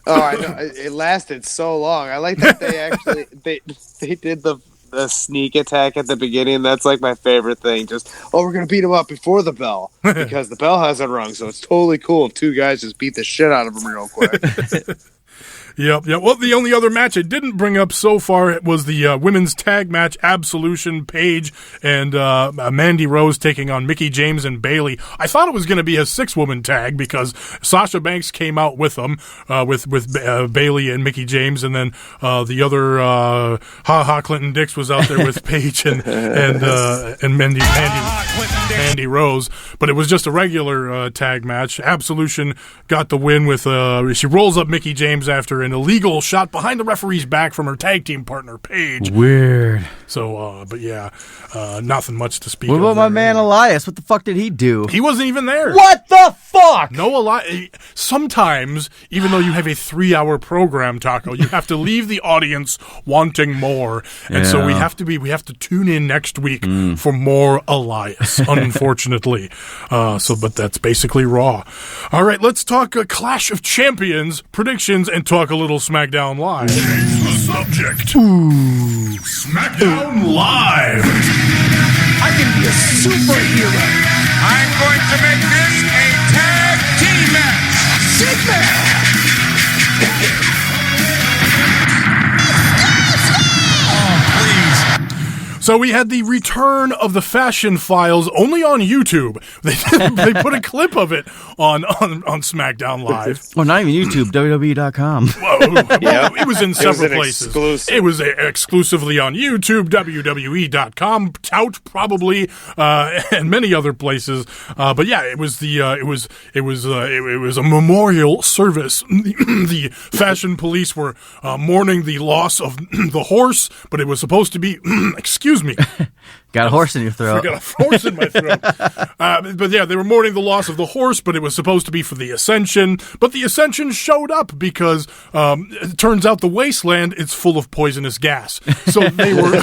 I know. It lasted so long. I like that they actually they did the sneak attack at the beginning. That's like my favorite thing. Just, we're going to beat him up before the bell because the bell hasn't rung. So it's totally cool if two guys just beat the shit out of him real quick. Yep. Well, the only other match I didn't bring up so far was the women's tag match, Absolution, Paige and Mandy Rose taking on Mickie James and Bayley. I thought it was going to be a 6-woman tag because Sasha Banks came out with them, with Bayley and Mickie James, and then the other Clinton Dix was out there with Paige and Mandy Rose. But it was just a regular tag match. Absolution got the win with she rolls up Mickie James after an illegal shot behind the referee's back from her tag team partner, Paige. Weird. So, but yeah, nothing much to speak What of. about my there. man Elias? What the fuck did he do? He wasn't even there. What the fuck? No, sometimes, even though you have a 3-hour program, Taco, you have to leave the audience wanting more, and so we have to tune in next week for more Elias. Unfortunately, but that's basically Raw. All right, let's talk Clash of Champions predictions and talk a little SmackDown Live. Change the subject. SmackDown Live. I can be a superhero. I'm going to make this a tag team match. So we had the return of the Fashion Files only on YouTube. They put a clip of it on SmackDown Live. Well, not even YouTube, WWE.com. Well, it was in several places. Exclusive. It was exclusively on YouTube, WWE.com, Tout probably, and many other places. But yeah, it was a memorial service. The Fashion Police were mourning the loss of the horse, but it was supposed to be excuse me. Got a horse in your throat. I got a horse in my throat. But yeah, they were mourning the loss of the horse, but it was supposed to be for the Ascension. But the Ascension showed up because it turns out the wasteland is full of poisonous gas. So they were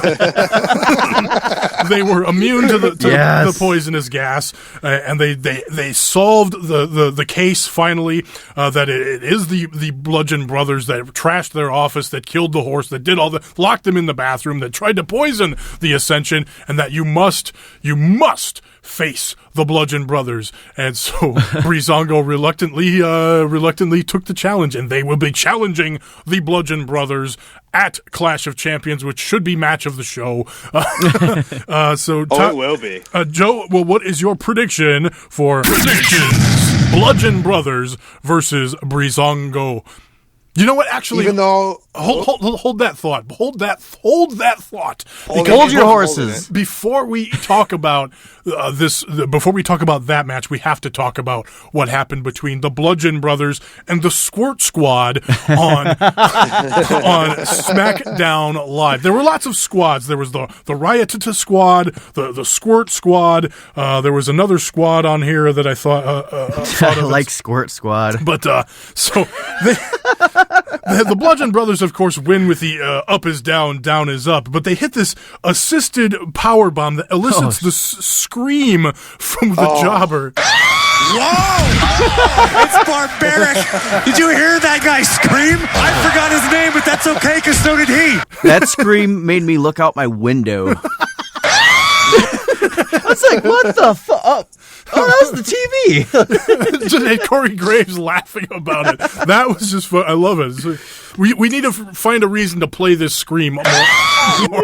they were immune to the poisonous gas, and they solved the case finally that it is the Bludgeon Brothers that trashed their office, that killed the horse, that did locked them in the bathroom, that tried to poison the Ascension, and that you must face the Bludgeon Brothers. And so Breezango reluctantly took the challenge, and they will be challenging the Bludgeon Brothers at Clash of Champions, which should be match of the show. It will be. Joe, well, what is your prediction for Bludgeon Brothers versus Breezango? You know what? Actually, Even though hold that thought. Hold that thought. Hold your horses. Before we talk about before we talk about that match, we have to talk about what happened between the Bludgeon Brothers and the Squirt Squad on SmackDown Live. There were lots of squads. There was the Riotita Squad, the Squirt Squad. There was another squad on here that I thought of like Squirt Squad. But so the Bludgeon Brothers, of course, win with the up is down, down is up. But they hit this assisted power bomb that elicits the scream from the jobber. Whoa! It's barbaric. Did you hear that guy scream? I forgot his name, but that's okay, because so did he. That scream made me look out my window. I was like, what the fuck? Oh, that was the TV. And Corey Graves laughing about it. That was just fun. I love it. We need to find a reason to play this scream more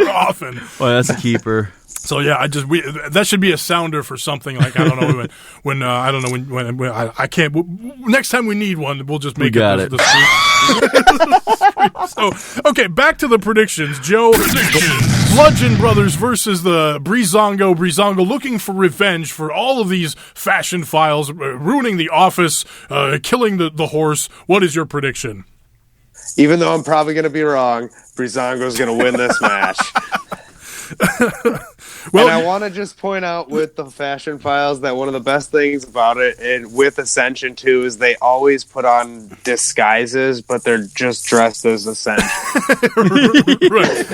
often. Well, that's a keeper. So yeah, that should be a sounder for something like, I don't know, when I can't. Next time we need one, we'll just make it. The So okay, back to the predictions. Joe, Bludgeon Brothers versus the Breezango. Breezango looking for revenge for all of these Fashion Files ruining the office, killing the horse. What is your prediction? even though I'm probably going to be wrong, Breezango's going to win this match. Well, and I want to just point out with the Fashion Files that one of the best things about it, and with Ascension too, is they always put on disguises, but they're just dressed as Ascension. Right.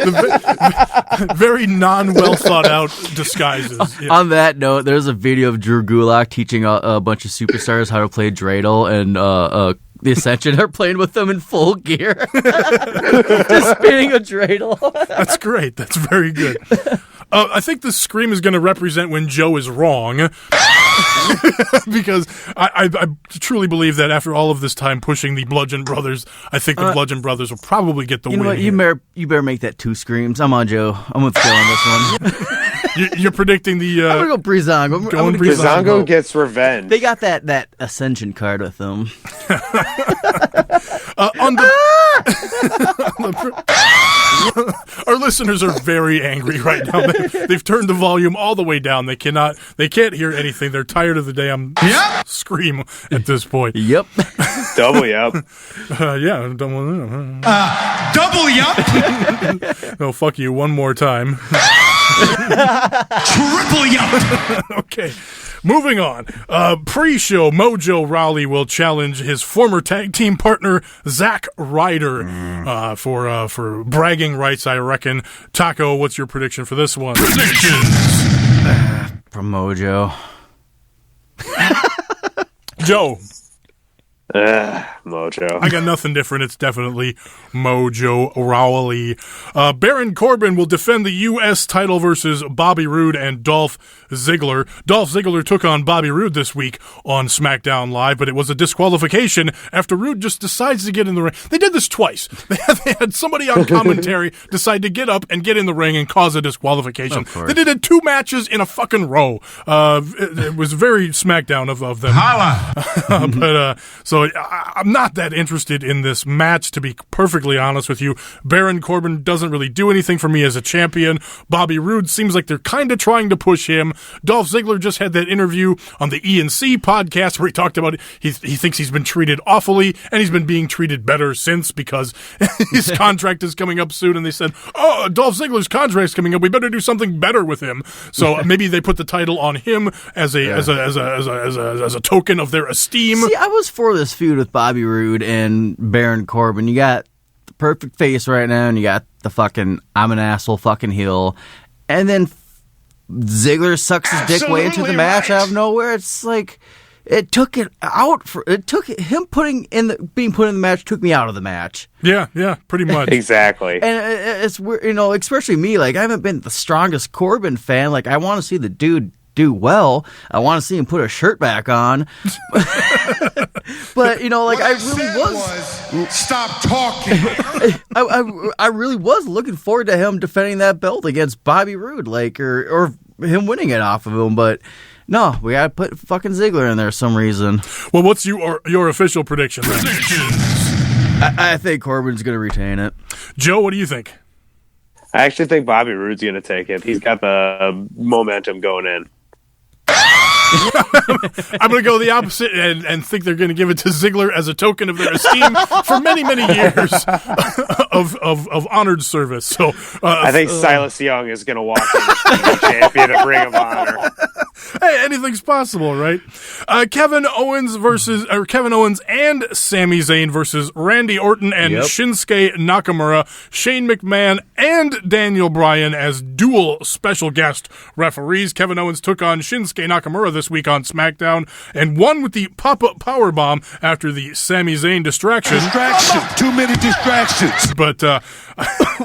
Very non-well thought out disguises. Yeah. On that note, there's a video of Drew Gulak teaching a bunch of superstars how to play dreidel, and the Ascension are playing with them in full gear. Just spinning a dreidel. That's great. That's very good. I think the scream is going to represent when Joe is wrong. Because I truly believe that after all of this time pushing the Bludgeon Brothers, I think the Bludgeon Brothers will probably get the win. Know what? You better make that 2 screams. I'm on Joe. I'm with Joe on this one. You're predicting the... I'm going to go Breezango. Breezango gets revenge. They got that Ascension card with them. Our listeners are very angry right now. They've turned the volume all the way down. They can't hear anything. They're tired of the damn scream at this point. Yep. Double yup. Yeah. Double yup. Oh, fuck you one more time. Triple yup. Okay. Moving on. Pre-show, Mojo Rawley will challenge his former tag team partner, Zack Ryder, for bragging rights, I reckon. Taco, what's your prediction for this one? Predictions. From Mojo. Joe. Mojo. I got nothing different. It's definitely Mojo Rawley. Baron Corbin will defend the U.S. title versus Bobby Roode and Dolph Ziggler. Dolph Ziggler took on Bobby Roode this week on SmackDown Live, but it was a disqualification after Roode just decides to get in the ring. They did this twice. They had somebody on commentary decide to get up and get in the ring and cause a disqualification. They did it 2 matches in a fucking row. It was very SmackDown of them. Holla. So I'm not that interested in this match, to be perfectly honest with you. Baron Corbin doesn't really do anything for me as a champion. Bobby Roode seems like they're kind of trying to push him. Dolph Ziggler just had that interview on the E&C podcast where he talked about he thinks he's been treated awfully, and he's been being treated better since because his contract is coming up soon, and they said, oh, Dolph Ziggler's contract's coming up. We better do something better with him. So maybe they put the title on him as a token of their esteem. See, I was for this feud with Bobby Roode and Baron Corbin. You got the perfect face right now, and you got the fucking I'm an asshole fucking heel, and then Ziggler sucks his dick way into the match out of nowhere. It's like it took it out for it took him being put in the match took me out of the match. Yeah, pretty much. Exactly. And it's weird, especially me. Like, I haven't been the strongest Corbin fan. Like, I want to see the dude do well. I want to see him put a shirt back on. But I really was stop talking. I really was looking forward to him defending that belt against Bobby Roode, or him winning it off of him. But no, we gotta put fucking Ziggler in there for some reason. Well, what's your official prediction then? I think Corbin's gonna retain it. Joe, what do you think? I actually think Bobby Roode's going to take it. He's got the momentum going in. I'm going to go the opposite and think they're going to give it to Ziggler as a token of their esteem for many, many years of honored service. So I think Silas Young is going to walk in as champion of Ring of Honor. Hey, anything's possible, right? Kevin Owens and Sami Zayn versus Randy Orton and Shinsuke Nakamura, Shane McMahon and Daniel Bryan as dual special guest referees. Kevin Owens took on Shinsuke Nakamura this week on SmackDown and won with the pop-up powerbomb after the Sami Zayn distraction. Too many distractions. But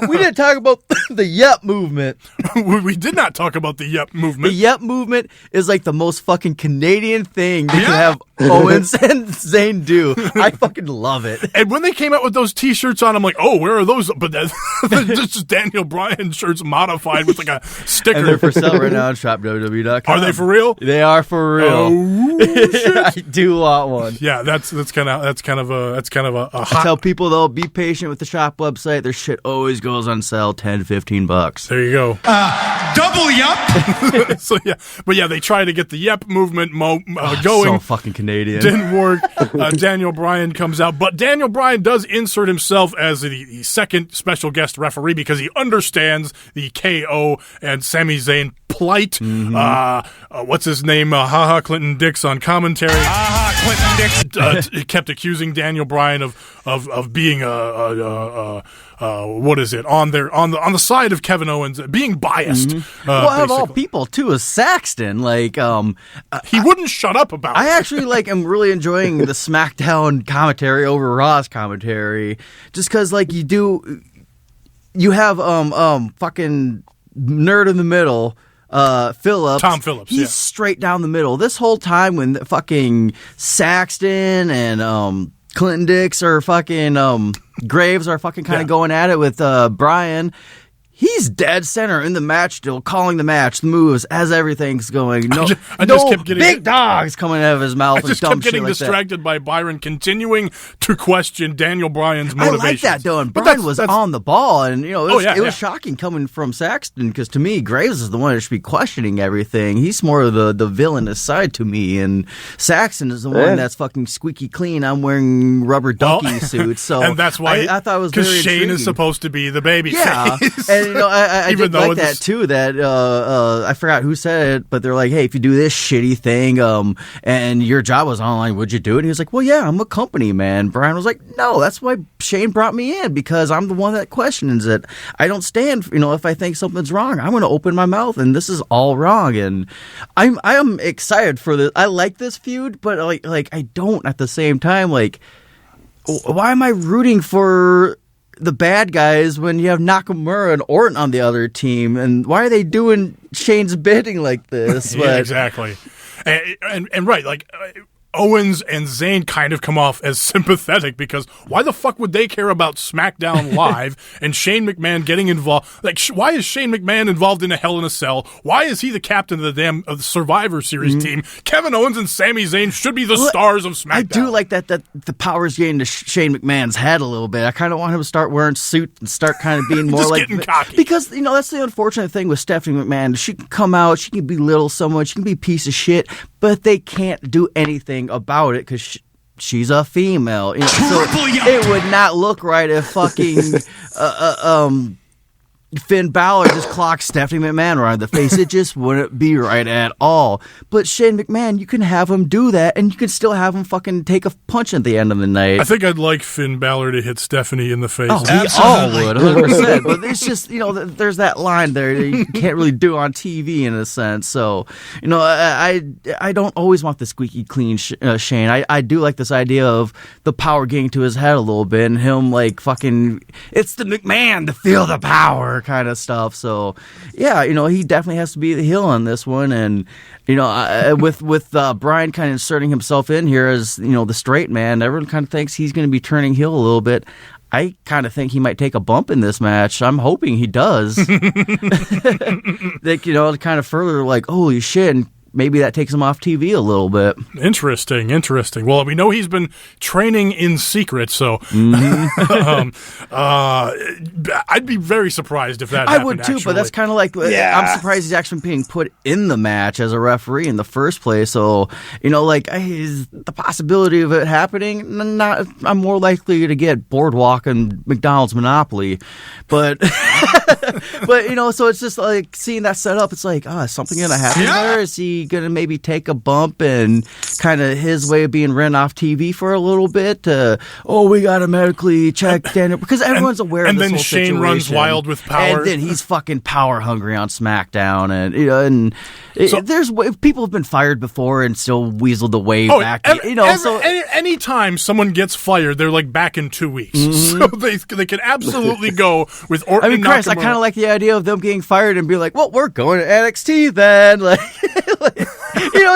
we didn't talk about the Yep movement. We did not talk about the Yep movement. The Yep movement is like the most fucking Canadian thing they can have Owens and Zayn do. I fucking love it. And when they came out with those T-shirts on, I'm like, oh, where are those? But that's just Daniel Bryan shirts modified with like a sticker. And they're for sale right now on shopwwe.com. Are they for real? They are for real. Oh, shit. I do want one. Yeah, that's kind of a hot. I tell people though, be patient with the shop website. Their shit always goes on sale $10-15. There you go. Double yup. So yeah, they try to get the Yep movement going. So fucking Canadian. Didn't work. Daniel Bryan comes out, but Daniel Bryan does insert himself as the second special guest referee because he understands the KO and Sami Zayn plight. Mm-hmm. What's his name? Clinton Dix on commentary. Clinton Dix. Kept accusing Daniel Bryan of being what is it on the side of Kevin Owens, being biased. Mm-hmm. Well, of all people too, is Saxton. He wouldn't shut up about it. I actually am really enjoying the SmackDown commentary over Raw's commentary, just because you have fucking nerd in the middle. Phillips. Tom Phillips. He's straight down the middle. This whole time when fucking Saxton and Clinton Dix or fucking Graves are fucking kind of going at it with Bryan, He's dead center in the match, still calling the match, the moves, as everything's going. No, I just kept getting big dogs coming out of his mouth. I just and dumb kept getting shit like distracted by Byron continuing to question Daniel Bryan's I motivations. like that, though. And But Bryan was on the ball, and it was shocking coming from Saxton, because to me, Graves is the one that should be questioning everything. He's more of the villainous side to me, and Saxton is the one that's fucking squeaky clean. I'm wearing rubber ducky suits, so and that's why I thought it was very because Shane intriguing. is supposed to be the baby Yeah, face. and I Even did though like that too. That I forgot who said it, but they're like, "Hey, if you do this shitty thing, and your job was online, would you do it?" And he was like, "Well, yeah, I'm a company man." Bryan was like, "No, that's why Shane brought me in, because I'm the one that questions it. I don't stand. If I think something's wrong, I'm going to open my mouth, and this is all wrong." And I am excited for this. I like this feud, but like I don't at the same time. Like, why am I rooting for the bad guys when you have Nakamura and Orton on the other team, and why are they doing Shane's bidding like this? Yeah, exactly. And right, like Owens and Zayn kind of come off as sympathetic, because why the fuck would they care about SmackDown Live and Shane McMahon getting involved? Like, why is Shane McMahon involved in a Hell in a Cell? Why is he the captain of the damn Survivor Series team? Kevin Owens and Sami Zayn should be the stars of SmackDown. I do like that the power's getting to Shane McMahon's head a little bit. I kind of want him to start wearing suits and start kind of being more Just like getting cocky. Because that's the unfortunate thing with Stephanie McMahon. She can come out, she can belittle someone, she can be a piece of shit, but they can't do anything about it because she's a female. So it would not look right if fucking Finn Balor just clocked Stephanie McMahon right in the face. It just wouldn't be right at all. But Shane McMahon, you can have him do that, and you can still have him fucking take a punch at the end of the night. I think I'd like Finn Balor to hit Stephanie in the face. Oh, we all would, 100%. But it's just, there's that line there that you can't really do on TV in a sense. So, I don't always want the squeaky clean Shane. I do like this idea of the power getting to his head a little bit, and him like fucking, it's the McMahon to feel the power kind of stuff. So yeah, he definitely has to be the heel on this one. And with Bryan kind of inserting himself in here as the straight man, everyone kind of thinks he's going to be turning heel a little bit. I kind of think he might take a bump in this match. I'm hoping he does. Like, to kind of further like, holy shit, and maybe that takes him off TV a little bit. Interesting. Well, we know he's been training in secret, so I'd be very surprised if that happened. I would too, actually. but that's kind of like, I'm surprised he's actually being put in the match as a referee in the first place. So, is the possibility of it happening, I'm more likely to get Boardwalk and McDonald's Monopoly. But, so it's just like seeing that set up, it's like, is something going to happen there? Is he going to maybe take a bump and kind of his way of being ran off TV for a little bit? We got to medically check Daniel, because everyone's aware of this whole situation. And then Shane runs wild with power. And then he's fucking power hungry on SmackDown. And, there's people have been fired before and still weaseled away back. Anytime someone gets fired, they're like back in 2 weeks. Mm-hmm. So they can absolutely go with Orton and Chris, Nakamura. I kind of like the idea of them getting fired and be like, well, we're going to NXT then.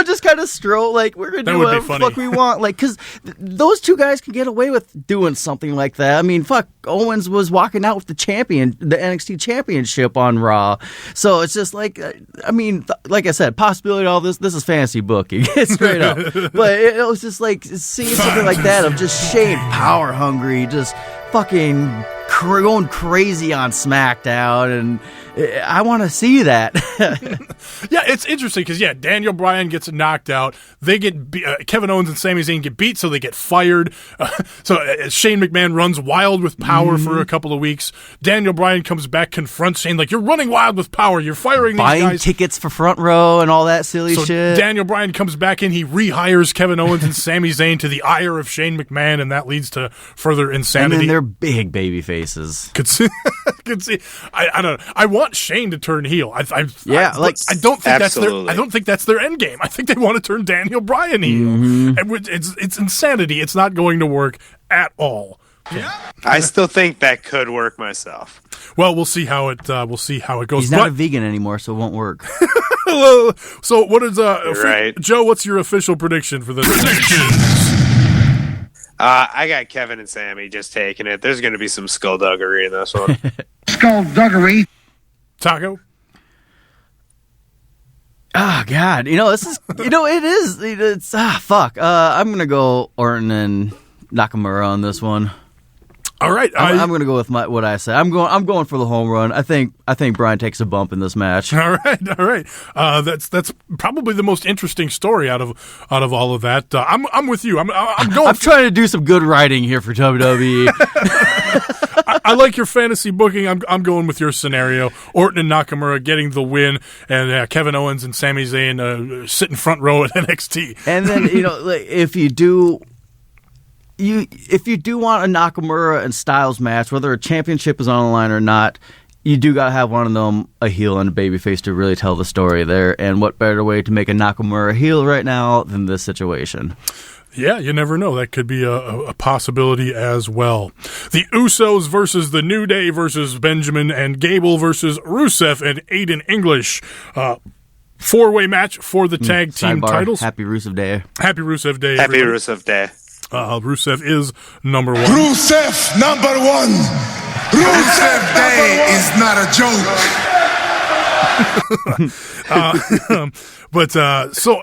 Just kind of stroll, like, we're going to do whatever the fuck we want. Like, because those two guys can get away with doing something like that. I mean, fuck, Owens was walking out with the NXT championship on Raw. So it's just like, like I said, possibility of all this is fantasy booking, straight up. But it was just like seeing something like that of just Shane power hungry, just fucking going crazy on SmackDown, and I want to see that. Yeah, it's interesting because Daniel Bryan gets knocked out. They get Kevin Owens and Sami Zayn get beat, so they get fired. So Shane McMahon runs wild with power for a couple of weeks. Daniel Bryan comes back, confronts Shane like, "You're running wild with power. You're firing these guys." Buying tickets for front row and all that silly shit. Daniel Bryan comes back in. He rehires Kevin Owens and Sami Zayn to the ire of Shane McMahon, and that leads to further insanity. And then they're big baby faces. Could see. I don't know. I want Shane to turn heel. I don't think that's their end game. I think they want to turn Daniel Bryan heel, and it's insanity. It's not going to work at all. I still think that could work myself. Well, we'll see how it goes. He's not a vegan anymore, so it won't work. So what is right. Joe? What's your official prediction for this? I got Kevin and Sami just taking it. There's going to be some skullduggery in this one. Skullduggery. Taco? Oh, God. This is, it is. It's, fuck. I'm going to go Orton and Nakamura on this one. All right. I'm going to go with what I said. I'm going for the home run. I think Bryan takes a bump in this match. All right. That's probably the most interesting story out of all of that. I'm with you. I'm going. I'm trying to do some good writing here for WWE. I like your fantasy booking. I'm going with your scenario. Orton and Nakamura getting the win, and Kevin Owens and Sami Zayn sitting front row at NXT. And then if you do want a Nakamura and Styles match, whether a championship is on the line or not, you do got to have one of them a heel and a babyface to really tell the story there. And what better way to make a Nakamura heel right now than this situation? Yeah, you never know. That could be a possibility as well. The Usos versus the New Day versus Benjamin and Gable versus Rusev and Aiden English. 4-way match for the tag team titles. Happy Rusev Day. Happy Rusev Day. Happy everybody. Rusev Day. Rusev is number one. Rusev number one. Rusev Day is not a joke. So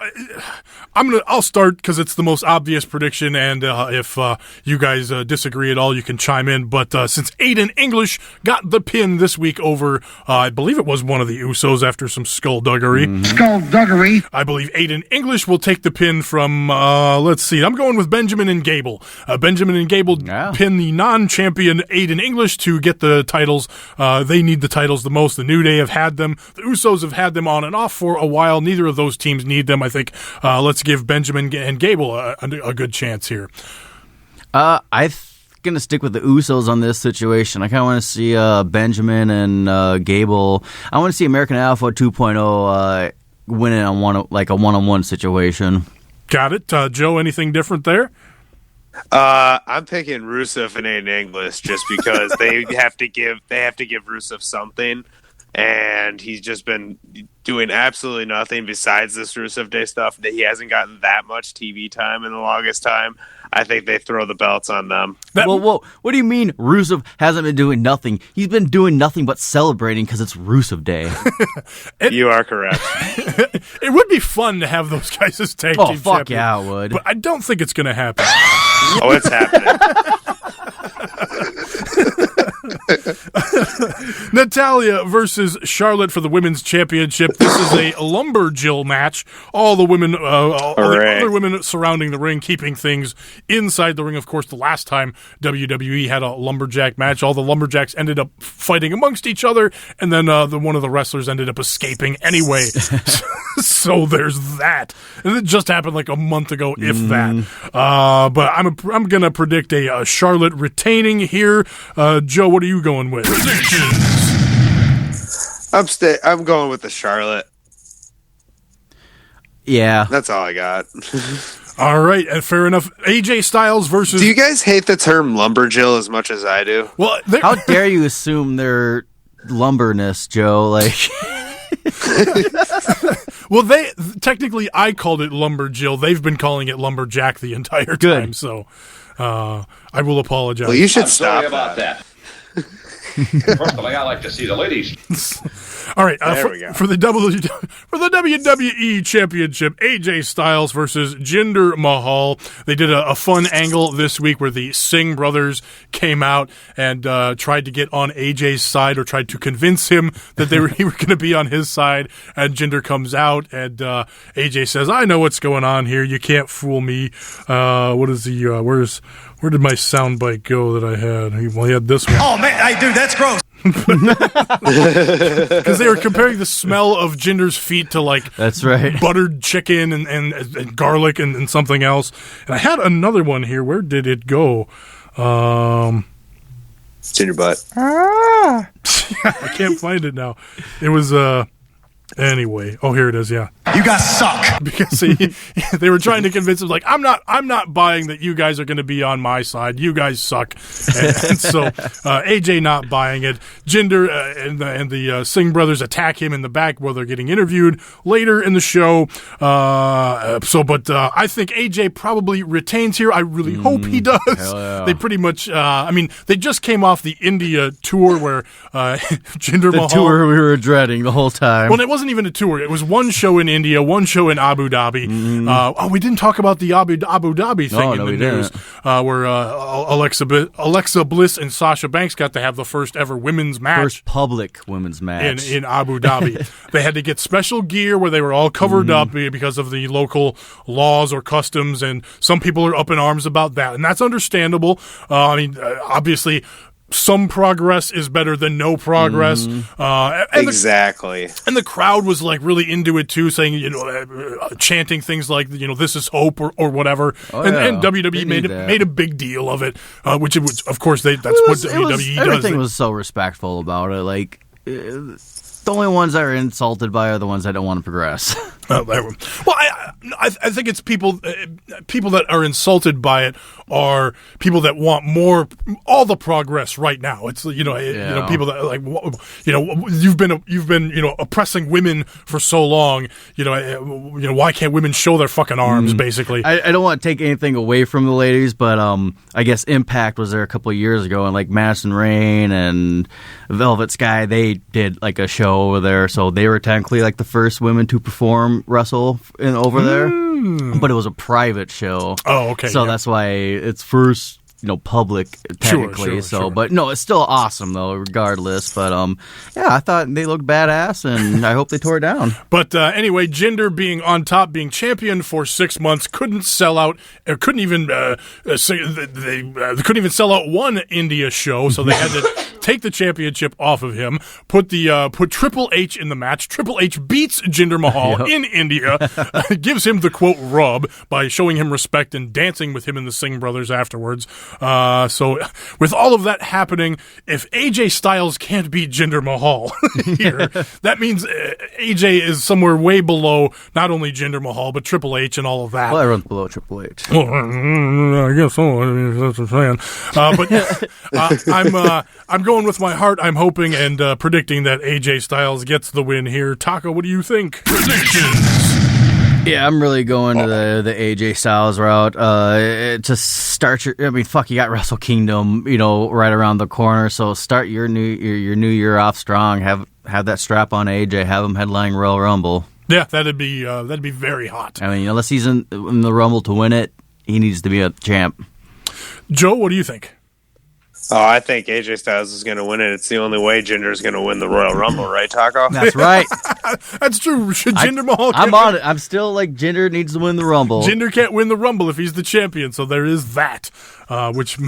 I'll start because it's the most obvious prediction, and if you guys disagree at all, you can chime in. But since Aiden English got the pin this week over, I believe it was one of the Usos after some skullduggery. Skullduggery. I believe Aiden English will take the pin from, let's see, I'm going with Benjamin and Gable. Benjamin and Gable pin the non-champion Aiden English to get the titles. They need the titles the most. The New Day have had them. The Usos have had them on and off for a while. Neither of those teams need them. I think let's give Benjamin and Gable a good chance here. I'm going to stick with the Usos on this situation. I kind of want to see Benjamin and Gable. I want to see American Alpha 2.0 winning on a one-on-one situation. Got it. Joe, anything different there? I'm picking Rusev and Aiden English just because they have to give Rusev something. And he's just been doing absolutely nothing besides this Rusev Day stuff. That he hasn't gotten that much TV time in the longest time. I think they throw the belts on them. Whoa. What do you mean Rusev hasn't been doing nothing? He's been doing nothing but celebrating because it's Rusev Day. You are correct. It would be fun to have those guys as tag team champions. Oh, fuck yeah, it would. But I don't think it's going to happen. Oh, it's happening. Natalya versus Charlotte for the women's championship. This is a lumberjill match. All the women, all the other women surrounding the ring, keeping things inside the ring. Of course, the last time WWE had a lumberjack match, all the lumberjacks ended up fighting amongst each other, and then one of the wrestlers ended up escaping anyway. So there's that. And it just happened like a month ago, if that. But I'm gonna predict a Charlotte retaining here. Joe, what are you going with? I'm going with the Charlotte. Yeah. That's all I got. All right, fair enough. AJ Styles versus... Do you guys hate the term lumberjill as much as I do? Well, how dare you assume their lumberness, Joe? Like... Well, technically, I called it lumberjill. They've been calling it lumberjack the entire time, so I will apologize. Well, you should stop about that. Personally, I like to see the ladies. All right, we go. for the WWE Championship, AJ Styles versus Jinder Mahal. They did a fun angle this week where the Singh brothers came out and tried to get on AJ's side, or tried to convince him that he were going to be on his side. And Jinder comes out, and AJ says, "I know what's going on here. You can't fool me." What is the where did my soundbite go that I had? He had this one. Oh man, dude, that's gross. Because they were comparing the smell of Jinder's feet to that's right, buttered chicken and garlic and something else. And I had another one here. Where did it go? It's in your butt. I can't find it now. It was anyway. Oh, here it is. Yeah. You guys suck. Because they were trying to convince him, like, I'm not buying that you guys are going to be on my side. You guys suck. And so AJ not buying it. Jinder and the Singh brothers attack him in the back while they're getting interviewed later in the show. But I think AJ probably retains here. I really hope he does. Yeah. They pretty much, they just came off the India tour where Jinder Mahal. The tour we were dreading the whole time. Well, it wasn't even a tour. It was one show in India, one show in Abu Dhabi. We didn't talk about the Abu Dhabi thing in the news, where Alexa Bliss and Sasha Banks got to have the first ever women's match. First public women's match. In Abu Dhabi. They had to get special gear where they were all covered up because of the local laws or customs, and some people are up in arms about that, and that's understandable. Obviously, some progress is better than no progress. Exactly. And the crowd was like really into it too, saying, chanting things like, this is hope or whatever. And WWE made a big deal of it, which of course that's what WWE does. Everything was so respectful about it. Like, the only ones that are insulted by are the ones that don't want to progress. I think it's people that are insulted by it are people that want all the progress right now. It's people that are like, you've been oppressing women for so long. Why can't women show their fucking arms? Basically, I don't want to take anything away from the ladies, but I guess Impact was there a couple of years ago, and like Madison Rain and Velvet Sky, they did like a show over there, so they were technically like the first women to wrestle over there, but it was a private show. Oh, okay. So that's why it's first, public technically. Sure. But no, it's still awesome though, regardless. But I thought they looked badass, and I hope they tore it down. But anyway, Jinder being on top, being champion for 6 months, couldn't sell out. Couldn't even they couldn't even sell out one India show, so they had to take the championship off of him. Put Triple H in the match. Triple H beats Jinder Mahal in India. Gives him the quote rub by showing him respect and dancing with him and the Singh brothers afterwards. So with all of that happening, if AJ Styles can't beat Jinder Mahal here, that means AJ is somewhere way below not only Jinder Mahal but Triple H and all of that. Well, everyone's below Triple H. Well, I guess so. I mean, that's what I'm saying. But I'm going with my heart. I'm hoping and predicting that AJ Styles gets the win here. Taco, what do you think? Predictions. Yeah, I'm really going to the AJ Styles route. To start you got Wrestle Kingdom, right around the corner. So start your new year off strong. Have that strap on AJ. Have him headlining Royal Rumble. Yeah, that'd be very hot. I mean, unless he's in the Rumble to win it, he needs to be a champ. Joe, what do you think? Oh, I think AJ Styles is going to win it. It's the only way Jinder is going to win the Royal Rumble, right, Taco? That's right. That's true. Should Jinder Mahal? I'm on it. I'm still like Jinder needs to win the Rumble. Jinder can't win the Rumble if he's the champion, so there is that. I'm changing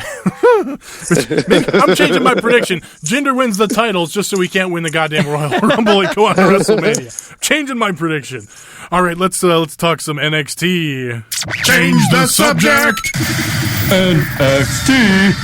my prediction. Jinder wins the titles just so he can't win the goddamn Royal Rumble and go on to WrestleMania. Changing my prediction. All right, let's talk some NXT. Change the subject. NXT.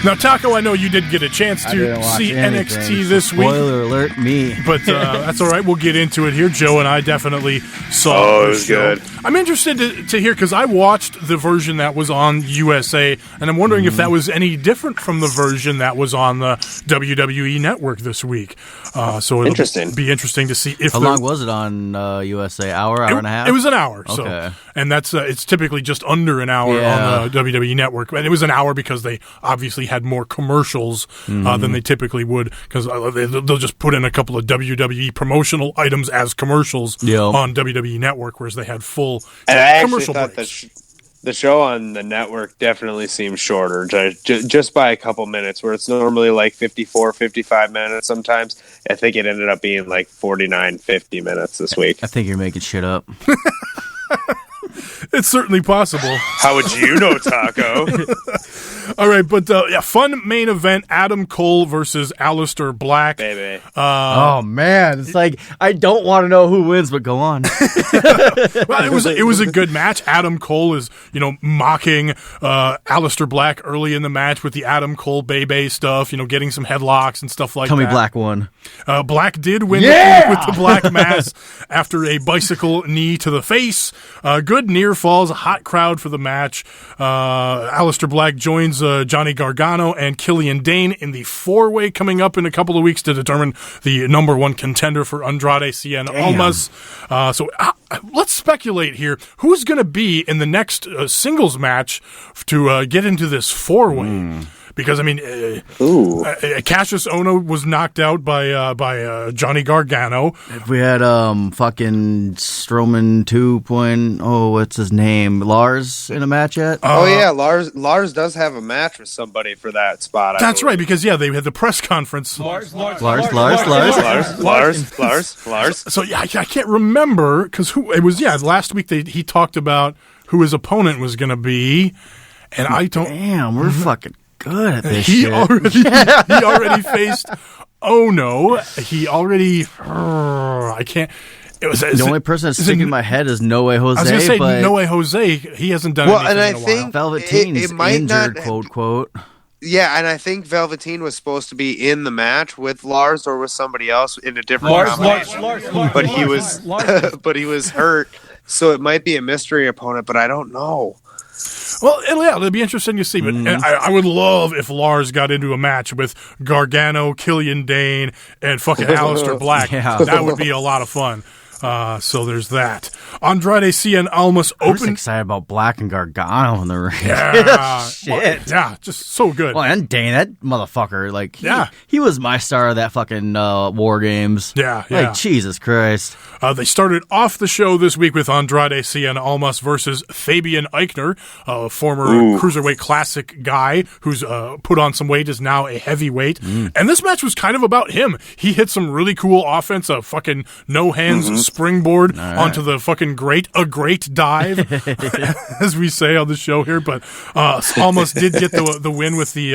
Now, Taco, I know you did get a chance to see NXT this week. Spoiler alert, me. But that's all right. We'll get into it here. Joe and I definitely saw it was good. I'm interested to hear, because I watched the version that was on USA, and I'm wondering if that was any different from the version that was on the WWE Network this week. So it'll be interesting to see if How long was it on USA? Hour and a half? It was an hour. Okay. So, and that's it's typically just under an hour on the WWE Network. And it was an hour because they obviously had more commercials than they typically would, because they'll just put in a couple of WWE promotional items as commercials on WWE Network, whereas they had full commercial breaks. The show on the network definitely seems shorter, just by a couple minutes, where it's normally like 54, 55 minutes sometimes. I think it ended up being like 49, 50 minutes this week. I think you're making shit up. It's certainly possible. How would you know, Taco? All right, but fun main event: Adam Cole versus Aleister Black. Baby. Oh man, it's like I don't want to know who wins, but go on. Well, it was a good match. Adam Cole is mocking Aleister Black early in the match with the Adam Cole Bebe stuff. Getting some headlocks and stuff like that. Tell me Black won. Black did win with the Black Mass after a bicycle knee to the face. Good near falls, a hot crowd for the match. Aleister Black joins Johnny Gargano and Killian Dane in the 4-way coming up in a couple of weeks to determine the number 1 contender for Andrade Cien Almas. So let's speculate here. Who's going to be in the next singles match to get into this 4-way? Because, Cassius Ohno was knocked out by Johnny Gargano. If we had fucking Strowman 2.0, what's his name? Lars in a match yet? Lars does have a match with somebody for that spot. That's right, because, they had the press conference. Lars. So, I can't remember, because last week he talked about who his opponent was going to be, and I don't... Damn, we're fucking... good at this he shit. already faced Ono. He already I can't the only person that's sticking in my head is No Way Jose. I was going to say but No Way Jose. He hasn't done anything and I in a think while. Velveteen's injured, quote. Yeah, and I think Velveteen was supposed to be in the match with Lars or with somebody else in a different combination. But he was but he was hurt, so it might be a mystery opponent, but I don't know. Well, it'll be interesting to see, but I would love if Lars got into a match with Gargano, Killian Dane, and fucking Aleister Black. That would be a lot of fun. So there's that. Andrade Cien Almas I'm excited about Black and Gargano in the ring. Yeah. Shit. Yeah, just so good. Well, and Dane, that motherfucker, he was my star of that fucking War Games. Yeah. Like, Jesus Christ. They started off the show this week with Andrade Cien Almas versus Fabian Eichner, a former Cruiserweight Classic guy who's put on some weight, is now a heavyweight. And this match was kind of about him. He hit some really cool offense, a fucking no-hands springboard onto the fucking a great dive, as we say on the show here. But Almas did get the win with the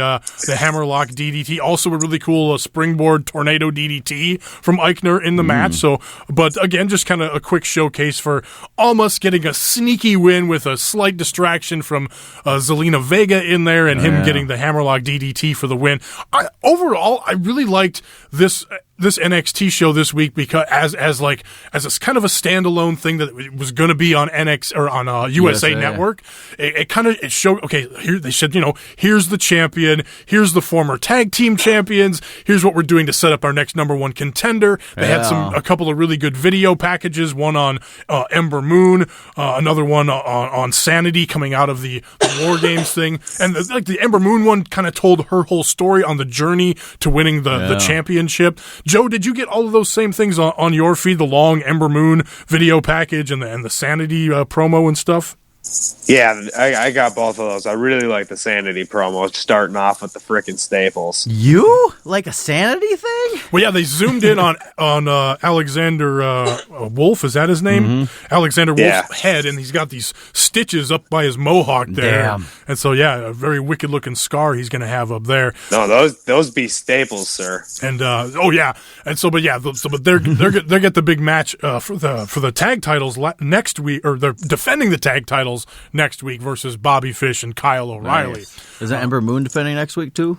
hammerlock DDT. Also a really cool springboard tornado DDT from Eichner in the match. So, but again, just kind of a quick showcase for Almas getting a sneaky win with a slight distraction from Zelina Vega in there and him getting the hammerlock DDT for the win. Overall, I really liked this NXT show this week because as a kind of a standalone thing that it was going to be on NX or on USA Network. It showed, okay, here they said, here's the champion, here's the former tag team champions, here's what we're doing to set up our next number 1 contender. They had a couple of really good video packages, one on Ember Moon, another one on Sanity coming out of the War Games thing, and the Ember Moon one kind of told her whole story on the journey to winning the championship. Joe, did you get all of those same things on your feed, the long Ember Moon video package and the Sanity promo and stuff? Yeah, I got both of those. I really like the Sanity promo, starting off with the frickin' staples. You like a Sanity thing? Well, yeah, they zoomed in on Alexander Wolf. Is that his name? Alexander Wolf's head, and he's got these stitches up by his mohawk there. Damn. And so, a very wicked looking scar he's going to have up there. No, those be staples, sir. And but they're get the big match for the tag titles next week, or they're defending the tag titles next week versus Bobby Fish and Kyle O'Reilly. Nice. Is that Ember Moon defending next week too?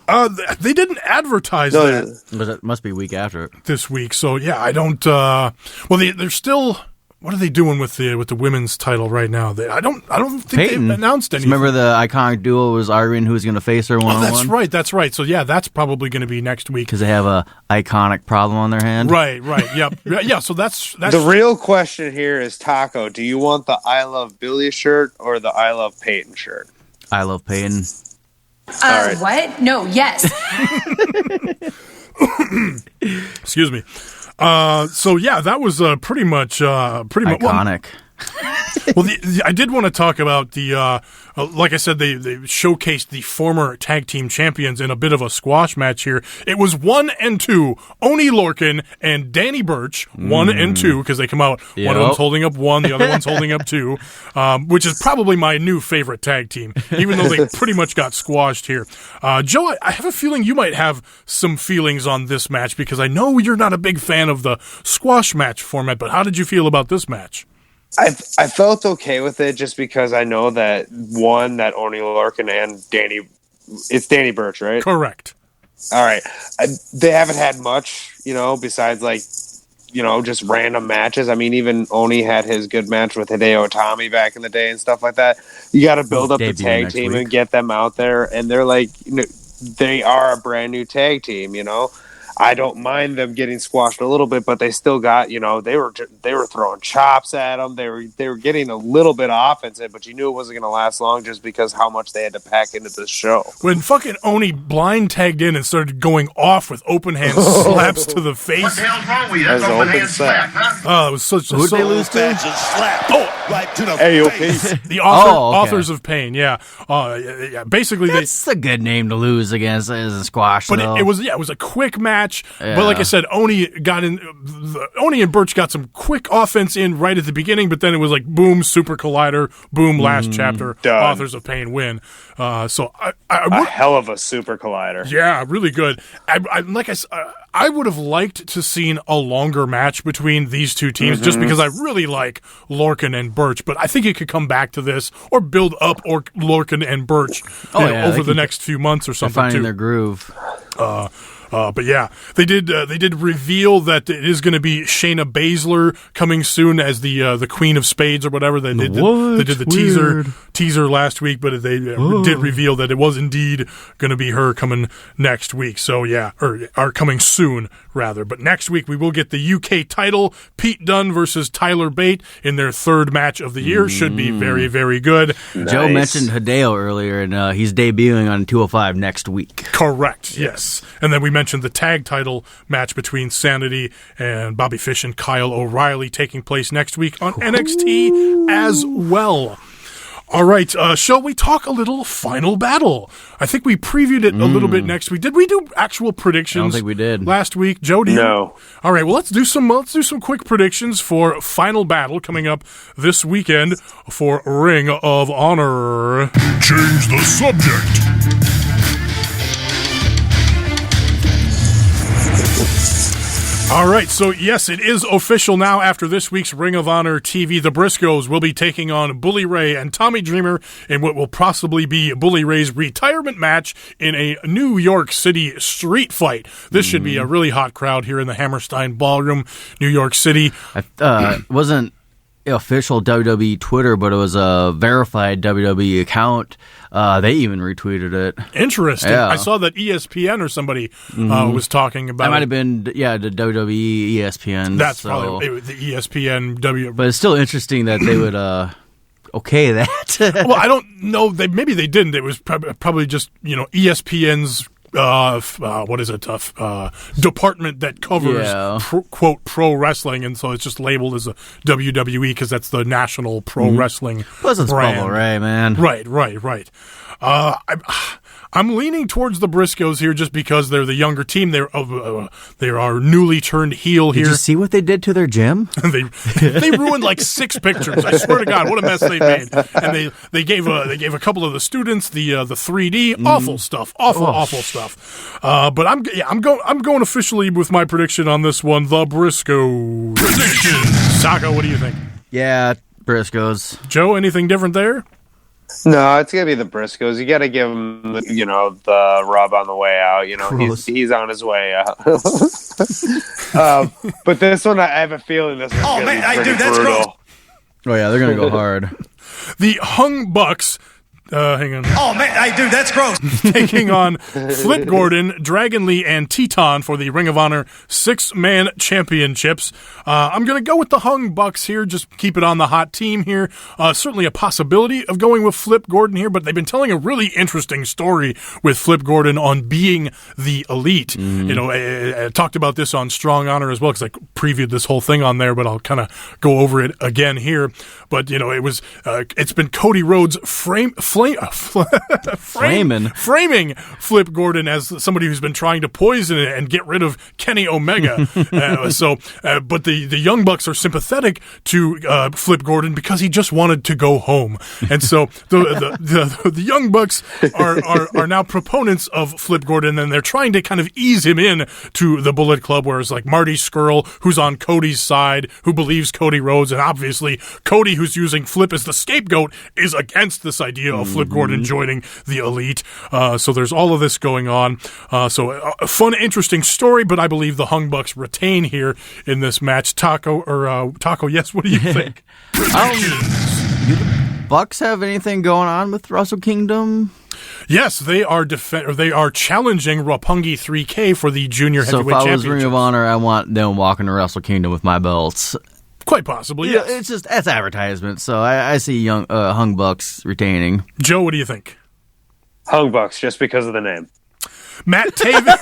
They didn't advertise that, but it must be week after it this week. So I don't. They're still. What are they doing with the women's title right now? I don't think Peyton. they've announced anything. Remember the iconic duo was Irene who's going to face her one-on-one? That's right. So that's probably going to be next week because they have a iconic problem on their hand. Right. Yep. Yeah. So that's the real question here is, Taco, do you want the I Love Billy shirt or the I Love Peyton shirt? I Love Peyton. All right. What? No. Yes. Excuse me. That was pretty much iconic. Well, I did want to talk about the, like I said, they showcased the former tag team champions in a bit of a squash match here. It was 1 and 2, Oney Lorcan and Danny Burch, 1 and 2, because they come out, one of them's holding up 1, the other one's holding up 2, which is probably my new favorite tag team, even though they pretty much got squashed here. Joe, I have a feeling you might have some feelings on this match, because I know you're not a big fan of the squash match format, but how did you feel about this match? I felt okay with it just because I know that that Oney Lorcan and it's Danny Burch, right? Correct. All right. They haven't had much, besides just random matches. I mean, even Oney had his good match with Hideo Itami back in the day and stuff like that. You got to build up the tag team and get them out there. And they're like, they are a brand new tag team, I don't mind them getting squashed a little bit, but they still got, they were throwing chops at them. They were getting a little bit of offense in, but you knew it wasn't going to last long just because how much they had to pack into this show. When fucking Oney blind tagged in and started going off with open hand slaps to the face. What the hell's wrong with you? That's open hand slap, huh? Oh, it was such a... Who'd they lose to? Right to the face. The Authors of Pain, yeah. Basically, that's a good name to lose against as a squash, but though. it was a quick match. Yeah. But like I said, Oney and Burch got some quick offense in right at the beginning, but then it was like boom, Super Collider, boom, last chapter, done. Authors of Pain win. So a hell of a Super Collider. Yeah, really good. I would have liked to seen a longer match between these two teams just because I really like Lorcan and Burch, but I think it could come back to this or build up Lorcan and Burch over the next few months or something. They're finding their groove. But yeah, they did reveal that it is going to be Shayna Baszler coming soon as the Queen of Spades or whatever. They did the teaser last week, but they did reveal that it was indeed going to be her coming next week. So yeah, or coming soon rather. But next week we will get the UK title, Pete Dunne versus Tyler Bate in their third match of the year. Should be very, very good. Nice. Joe mentioned Hideo earlier, and he's debuting on 205 next week. Correct. Yes, and then we mentioned the tag title match between Sanity and Bobby Fish and Kyle O'Reilly taking place next week on NXT as well. All right, shall we talk a little Final Battle? I think we previewed it a little bit next week. Did we do actual predictions? I don't think we did last week. Joe, do you? No. All right, well let's do some quick predictions for Final Battle coming up this weekend for Ring of Honor. Change the subject. All right, so yes, it is official now after this week's Ring of Honor TV. The Briscoes will be taking on Bully Ray and Tommy Dreamer in what will possibly be Bully Ray's retirement match in a New York City street fight. This should be a really hot crowd here in the Hammerstein Ballroom, New York City. It wasn't official WWE Twitter, but it was a verified WWE account. They even retweeted it. Interesting. Yeah. I saw that ESPN or somebody was talking about it. It might have been, the WWE ESPN. That's probably the ESPN. But it's still interesting that they would okay that. Well, I don't know. Maybe they didn't. It was probably just, ESPN's department that covers quote pro wrestling, and so it's just labeled as a WWE because that's the national pro wrestling Plus it's brand. Bubba Ray, man. Right. I'm leaning towards the Briscoes here just because they're the younger team. They are newly turned heel here. Did you see what they did to their gym? they ruined like 6 pictures. I swear to God, what a mess they made. And they gave a couple of the students the 3D awful stuff, awful stuff. But I'm going officially with my prediction on this one. The Briscoes. Prediction. Saka, what do you think? Yeah, Briscoes. Joe, anything different there? No, it's gonna be the Briscoes. You got to give him, the rub on the way out. He's on his way out. But this one, I have a feeling this one's gonna be pretty brutal. Oh yeah, they're gonna go hard. The Hung Bucks hang on. Oh, man, hey, dude, that's gross. Taking on Flip Gordon, Dragon Lee, and Teton for the Ring of Honor 6-man championships. I'm going to go with the Hung Bucks here, just keep it on the hot team here. Certainly a possibility of going with Flip Gordon here, but they've been telling a really interesting story with Flip Gordon on being the elite. You know, I talked about this on Strong Honor as well, because I previewed this whole thing on there, but I'll kind of go over it again here. But, you know, it's been Cody Rhodes framing Flip Gordon as somebody who's been trying to poison it and get rid of Kenny Omega. But the Young Bucks are sympathetic to Flip Gordon because he just wanted to go home. And so the Young Bucks are now proponents of Flip Gordon, and they're trying to kind of ease him in to the Bullet Club, whereas like Marty Scurll, who's on Cody's side, who believes Cody Rhodes, and obviously Cody, who's using Flip as the scapegoat, is against this idea of Flip Gordon joining the elite. So there's all of this going on. So a fun, interesting story, but I believe the Hung Bucks retain here in this match. Taco, yes, what do you think? Do the Bucks have anything going on with Wrestle Kingdom? Yes, they are challenging Roppongi 3K for the junior heavyweight championship. So if I was Ring of Honor, I want them walking to Wrestle Kingdom with my belts. Quite possibly, yes. It's just, that's advertisement, so I see Hung Bucks retaining. Joe, what do you think? Hung Bucks, just because of the name. Matt Taven.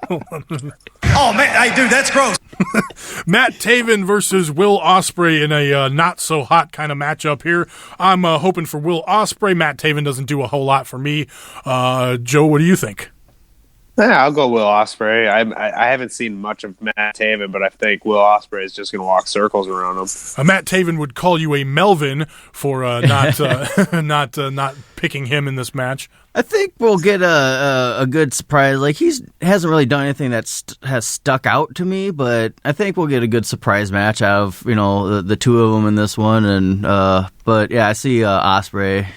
Oh, man, hey, dude, that's gross. Matt Taven versus Will Ospreay in a not-so-hot kind of matchup here. I'm hoping for Will Ospreay. Matt Taven doesn't do a whole lot for me. Joe, what do you think? Yeah, I'll go Will Ospreay. I haven't seen much of Matt Taven, but I think Will Ospreay is just going to walk circles around him. Matt Taven would call you a Melvin for not picking him in this match. I think we'll get a good surprise. Like, he hasn't really done anything that has stuck out to me, but I think we'll get a good surprise match out of, you know, the two of them in this one. And but yeah, I see Ospreay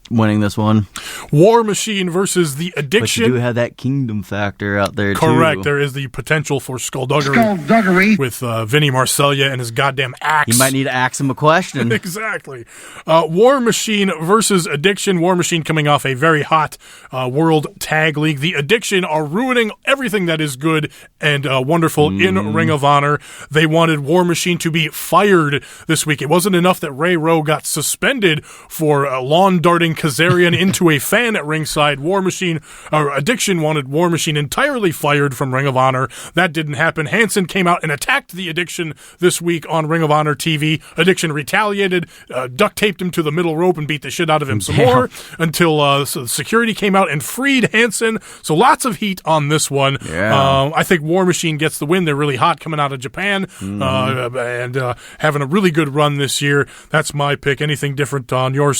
winning this one. War Machine versus The Addiction. But you do have that kingdom factor out there, Correct. too. There is the potential for skullduggery with Vinny Marseglia and his goddamn axe. You might need to ask him a question. Exactly. War Machine versus Addiction. War Machine coming off a very hot World Tag League. The Addiction are ruining everything that is good and wonderful in Ring of Honor. They wanted War Machine to be fired this week. It wasn't enough that Ray Rowe got suspended for lawn darting Kazarian into a fan at ringside. Addiction wanted War Machine entirely fired from Ring of Honor. That didn't happen. Hansen came out and attacked the Addiction this week on Ring of Honor TV. Addiction retaliated, duct taped him to the middle rope and beat the shit out of him some more until security came out and freed Hansen. So lots of heat on this one. Yeah. I think War Machine gets the win. They're really hot coming out of Japan and having a really good run this year. That's my pick. Anything different on your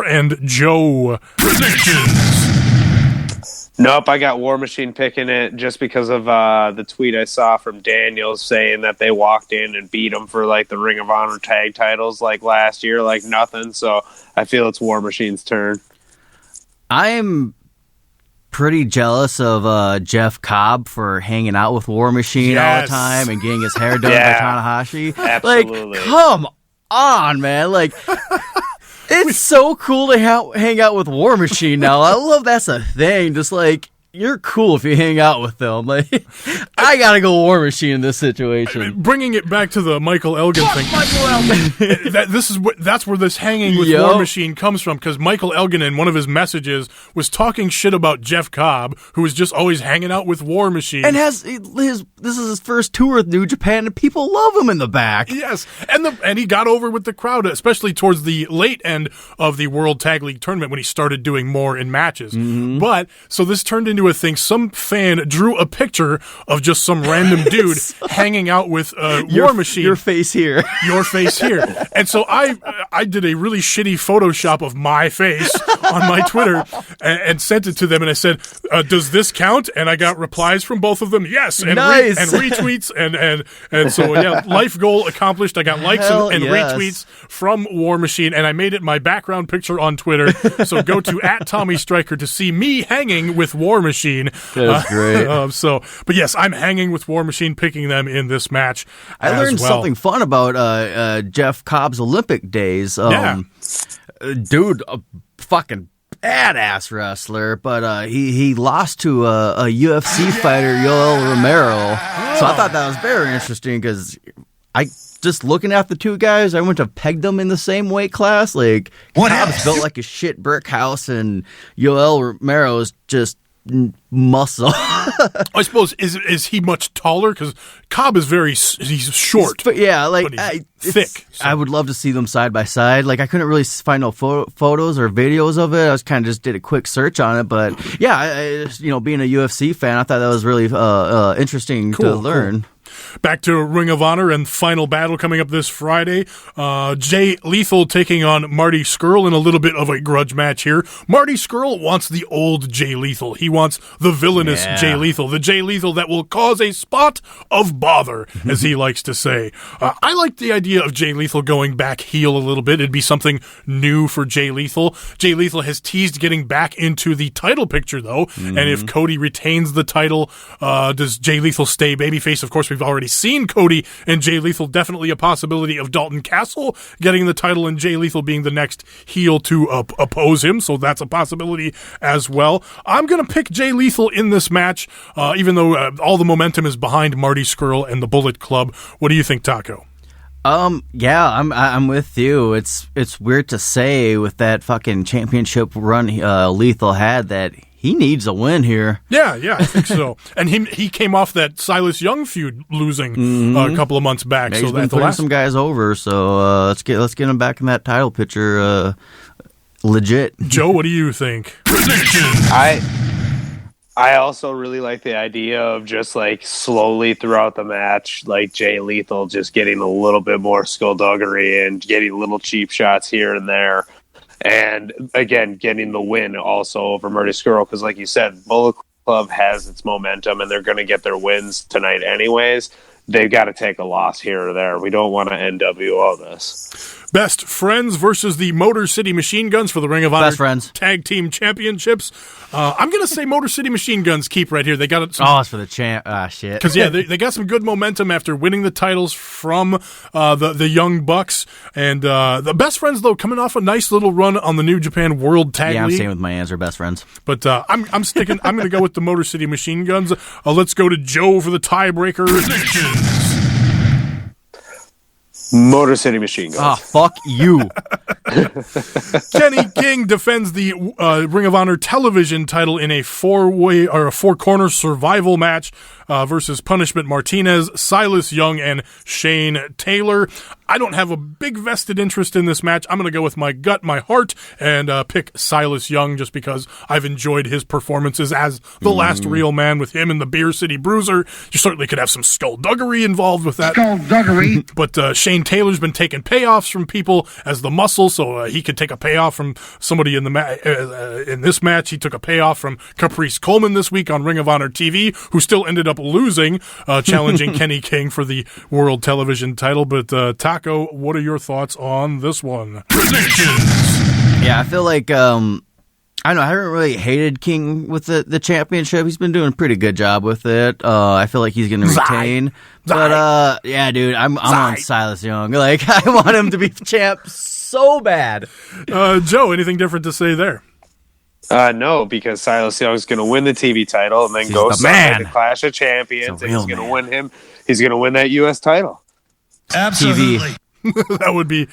end, Joe? Predictions. Nope, I got War Machine picking it just because of the tweet I saw from Daniels saying that they walked in and beat them for like the Ring of Honor tag titles like last year, like nothing. So I feel it's War Machine's turn. I'm pretty jealous of Jeff Cobb for hanging out with War Machine all the time and getting his hair done by Tanahashi. Absolutely. Like, come on, man. Like, it's so cool to hang out with War Machine now. I love that's a thing. Just like, you're cool if you hang out with them. Like, I gotta go War Machine in this situation. Bringing it back to the Michael Elgin thing. Michael Elgin. That's where this hanging with War Machine comes from, because Michael Elgin in one of his messages was talking shit about Jeff Cobb, who was just always hanging out with War Machine. And this is his first tour with New Japan, and people love him in the back. Yes, and he got over with the crowd, especially towards the late end of the World Tag League tournament when he started doing more in matches. Mm-hmm. But so this turned into a thing. Some fan drew a picture of just some random dude hanging out with War Machine. Your face here. Your face here. And so I did a really shitty Photoshop of my face on my Twitter and sent it to them, and I said, does this count? And I got replies from both of them, yes, and nice. And retweets, and so yeah, life goal accomplished. I got likes and retweets from War Machine, and I made it my background picture on Twitter. So go to @TommyStriker to see me hanging with War Machine. That's great. But yes, I'm hanging with War Machine, picking them in this match. I learned something fun about Jeff Cobb's Olympic days. Dude, fucking badass wrestler, but he lost to a UFC fighter, Yoel Romero. So I thought that was very interesting because just looking at the two guys, I wouldn't have pegged them in the same weight class. Like, Cobb's built like a shit brick house, and Yoel Romero is just muscle. I suppose is he much taller? Because Cobb is he's short. But yeah, like thick. So. I would love to see them side by side. Like I couldn't really find no photos or videos of it. I was kind of just did a quick search on it. But yeah, being a UFC fan, I thought that was really interesting to learn. Cool. Back to Ring of Honor and final battle coming up this Friday. Jay Lethal taking on Marty Scurll in a little bit of a grudge match here. Marty Scurll wants the old Jay Lethal. He wants the villainous Jay Lethal. The Jay Lethal that will cause a spot of bother, as he likes to say. I like the idea of Jay Lethal going back heel a little bit. It'd be something new for Jay Lethal. Jay Lethal has teased getting back into the title picture, though. Mm-hmm. And if Cody retains the title, does Jay Lethal stay babyface? Of course, we've already seen Cody and Jay Lethal. Definitely a possibility of Dalton Castle getting the title and Jay Lethal being the next heel to oppose him, so that's a possibility as well. I'm going to pick Jay Lethal in this match, even though all the momentum is behind Marty Scurll and the Bullet Club. What do you think, Taco? Yeah, I'm with you. It's weird to say with that fucking championship run Lethal had that he needs a win here. Yeah, I think so. And he came off that Silas Young feud losing a couple of months back. Yeah, so he's been putting some guys over. So let's get him back in that title picture. Legit. Joe, what do you think? I also really like the idea of just like slowly throughout the match, like Jay Lethal just getting a little bit more skullduggery and getting little cheap shots here and there. And again, getting the win also over Marty Scurll, because like you said, Bullet Club has its momentum and they're going to get their wins tonight anyways. They've got to take a loss here or there. We don't want to NWO this. Best Friends versus the Motor City Machine Guns for the Ring of Honor Best Friends Tag Team Championships. I'm going to say Motor City Machine Guns keep right here. They got it. It's for the champ. Ah, shit. Because, yeah, they got some good momentum after winning the titles from the Young Bucks. And the Best Friends, though, coming off a nice little run on the New Japan World Tag League. Yeah, I'm staying with my answer, Best Friends. But I'm going to go with the Motor City Machine Guns. Let's go to Joe for the tiebreaker. Motor City Machine Guns. Ah, fuck you. Kenny King defends the Ring of Honor television title in a four-corner survival match versus Punishment Martinez, Silas Young, and Shane Taylor. I don't have a big vested interest in this match. I'm going to go with my gut, my heart, and pick Silas Young just because I've enjoyed his performances as the last real man with him and the Beer City Bruiser. You certainly could have some skullduggery involved with that. Skullduggery. But Shane Taylor's been taking payoffs from people as the Muscle, so he could take a payoff from somebody in the in this match. He took a payoff from Caprice Coleman this week on Ring of Honor TV, who still ended up losing, challenging Kenny King for the World Television title. But Taco, what are your thoughts on this one? Yeah, I feel like I haven't really hated King with the championship. He's been doing a pretty good job with it. I feel like he's going to retain. But yeah, dude, I'm on Silas Young. Like, I want him to be champ so bad. Joe, anything different to say there? No, because Silas Young's going to win the TV title and then go Sunday to Clash of Champions, and he's going to win him. He's going to win that U.S. title. Absolutely. TV. That would be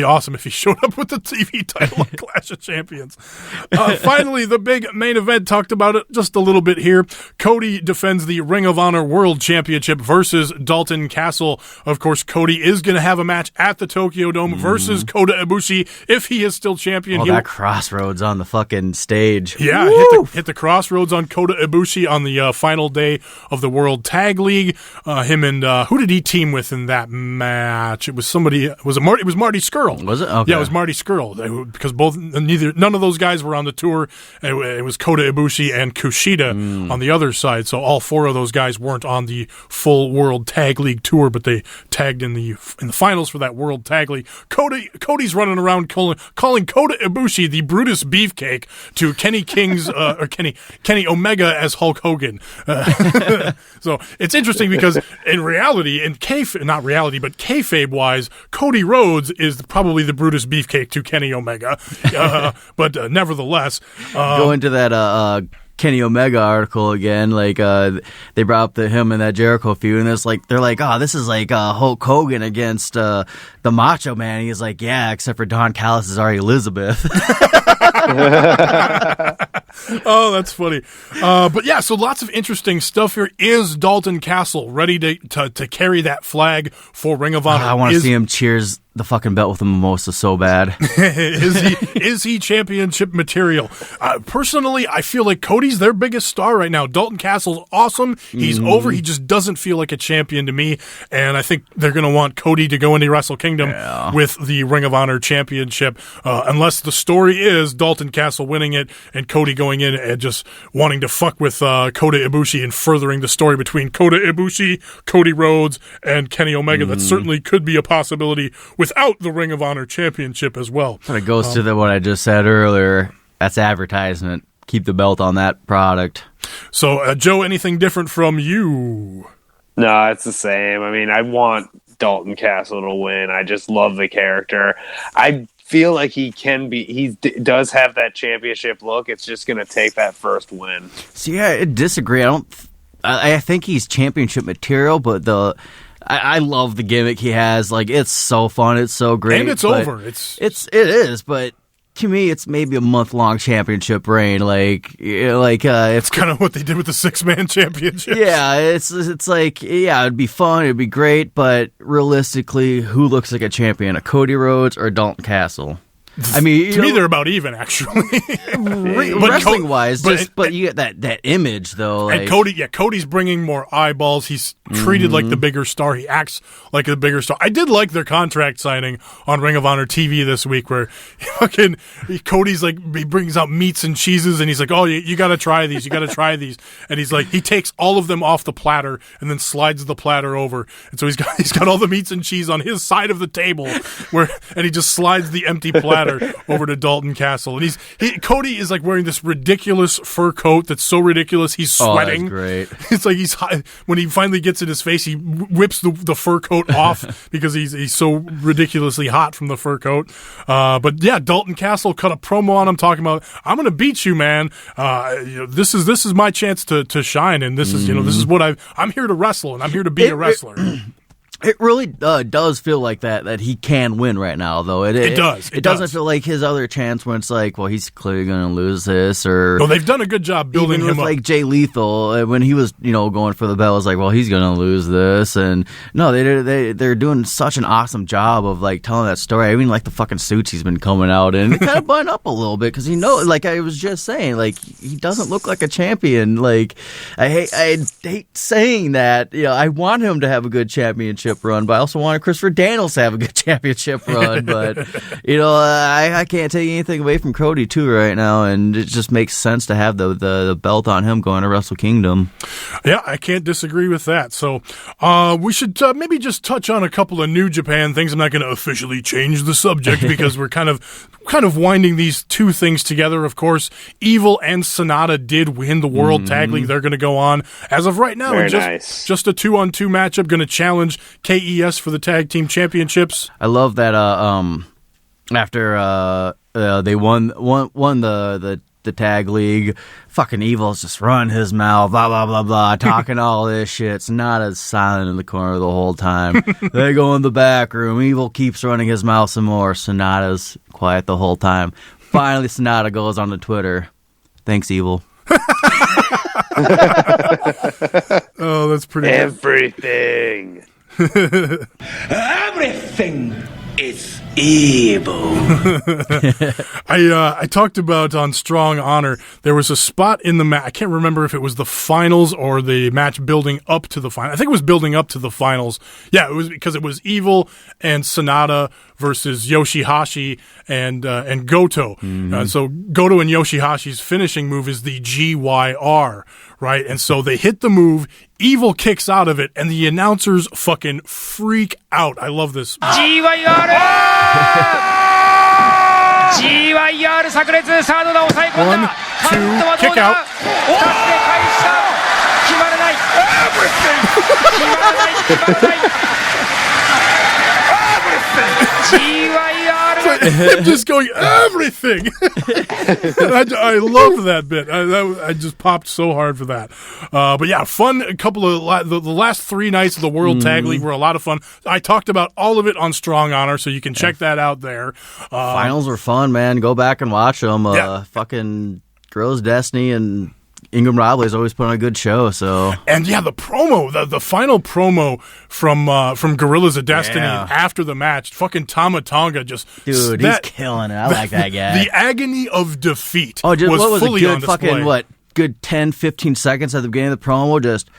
awesome if he showed up with the TV title on Clash of Champions. Finally, the big main event, talked about it just a little bit here. Cody defends the Ring of Honor World Championship versus Dalton Castle. Of course, Cody is going to have a match at the Tokyo Dome versus Kota Ibushi if he is still champion. That crossroads on the fucking stage. Yeah, hit the crossroads on Kota Ibushi on the final day of the World Tag League. Him and who did he team with in that match? It was somebody. It was Marty Scurll. Was it? Okay. Yeah, it was Marty Scurll because none of those guys were on the tour. It was Kota Ibushi and Kushida on the other side. So all four of those guys weren't on the full World Tag League tour, but they tagged in the finals for that World Tag League. Cody's running around calling Kota Ibushi the Brutus Beefcake to Kenny King's or Kenny Omega as Hulk Hogan. So it's interesting because in reality, not reality, but kayfabe wise, because Cody Rhodes is probably the Brutus Beefcake to Kenny Omega. But nevertheless, go into that Kenny Omega article again. Like they brought up him and that Jericho feud, and it's like they're like, oh, this is like Hulk Hogan against the Macho Man. He's like, yeah, except for Don Callis is already Elizabeth. Oh, that's funny. But yeah, so lots of interesting stuff here. Is Dalton Castle ready to carry that flag for Ring of Honor? I want to see him cheers the fucking belt with a mimosa so bad. Is he championship material? Personally, I feel like Cody's their biggest star right now. Dalton Castle's awesome. He's over. He just doesn't feel like a champion to me. And I think they're going to want Cody to go into Wrestle Kingdom with the Ring of Honor championship, unless the story is Dalton Castle winning it and Cody going in and just wanting to fuck with Kota Ibushi and furthering the story between Kota Ibushi, Cody Rhodes, and Kenny Omega. That certainly could be a possibility without the Ring of Honor championship as well. Kind of goes to what I just said earlier. That's advertisement. Keep the belt on that product. So, Joe, anything different from you? No, it's the same. I mean, I want Dalton Castle to win. I just love the character. I feel like he does have that championship look. It's just going to take that first win. See, I disagree. I think he's championship material, but I love the gimmick he has. Like, it's so fun. It's so great. And it's over. It is, but to me, it's maybe a month-long championship reign. It's kind of what they did with the 6-man championship. Yeah, it's like, yeah, it'd be fun. It'd be great. But realistically, who looks like a champion? A Cody Rhodes or a Dalton Castle? I mean, to me, they're about even, actually. Wrestling-wise, but you get that image, though. Like, and Cody's bringing more eyeballs. He's treated like the bigger star. He acts like a bigger star. I did like their contract signing on Ring of Honor TV this week, where Cody's like, he brings out meats and cheeses, and he's like, oh, you got to try these. You got to try these. And he's like, he takes all of them off the platter and then slides the platter over. And so he's got all the meats and cheese on his side of the table, and he just slides the empty platter over to Dalton Castle. And Cody is like wearing this ridiculous fur coat that's so ridiculous he's sweating. Oh, that's great. It's like he's hot. When he finally gets in his face, he whips the fur coat off because he's so ridiculously hot from the fur coat. But yeah, Dalton Castle cut a promo on him talking about, I'm going to beat you, man. This is my chance to shine, and this is this is what I'm here to wrestle, and I'm here to be a wrestler. It really does feel like that he can win right now, though. It does. It doesn't feel like his other chance when it's like, well, he's clearly going to lose this. Or no, they've done a good job building him up. Like Jay Lethal, when he was going for the belt, it was like, well, he's going to lose this. And no, they're doing such an awesome job of like telling that story. I mean, like the fucking suits he's been coming out in, it kind of button up a little bit because like I was just saying, like he doesn't look like a champion. Like I hate saying that. I want him to have a good championship run, but I also wanted Christopher Daniels to have a good championship run. But I can't take anything away from Cody too right now, and it just makes sense to have the belt on him going to Wrestle Kingdom. Yeah, I can't disagree with that. So we should maybe just touch on a couple of New Japan things. I'm not going to officially change the subject because we're kind of winding these two things together. Of course, Evil and Sonata did win the World Tag League. They're going to go on as of right now. Just a 2-on-2 matchup, going to challenge KES for the tag team championships. I love that after they won the tag league, fucking Evil's just run his mouth, blah blah blah blah, talking all this shit. It's not as silent in the corner the whole time. They go in the back room. Evil keeps running his mouth some more. Sonata's quiet the whole time. Finally, Sonata goes on the Twitter. Thanks, Evil. Oh, that's pretty Everything. Everything is evil. I talked about on Strong Honor, there was a spot in the match. I can't remember if it was the finals or the match building up to the final. I think it was building up to the finals. Yeah, it was because it was Evil and Sonata versus Yoshihashi and Goto. So Goto and Yoshihashi's finishing move is the GYR, right? And so they hit the move. Evil kicks out of it, and the announcers fucking freak out. I love this. GYR! GYR 炸裂サードが抑え込んだ。 1, 2, kick out. 2つで返した。決まらない。決まらない。決まらない。Him just going everything. I love that bit. I just popped so hard for that. But yeah, fun. A couple of the last 3 nights of the World Tag League were a lot of fun. I talked about all of it on Strong Honor, so you can check that out there. Finals were fun, man. Go back and watch them. Fucking Girls Destiny and Ingram Robley's always put on a good show. So and yeah, the promo, the final promo from Gorillas of Destiny after the match, fucking Tama Tonga he's killing it. I like that guy. The agony of defeat. Oh, just was what was fully a good on display. fucking good 10-15 seconds at the beginning of the promo, just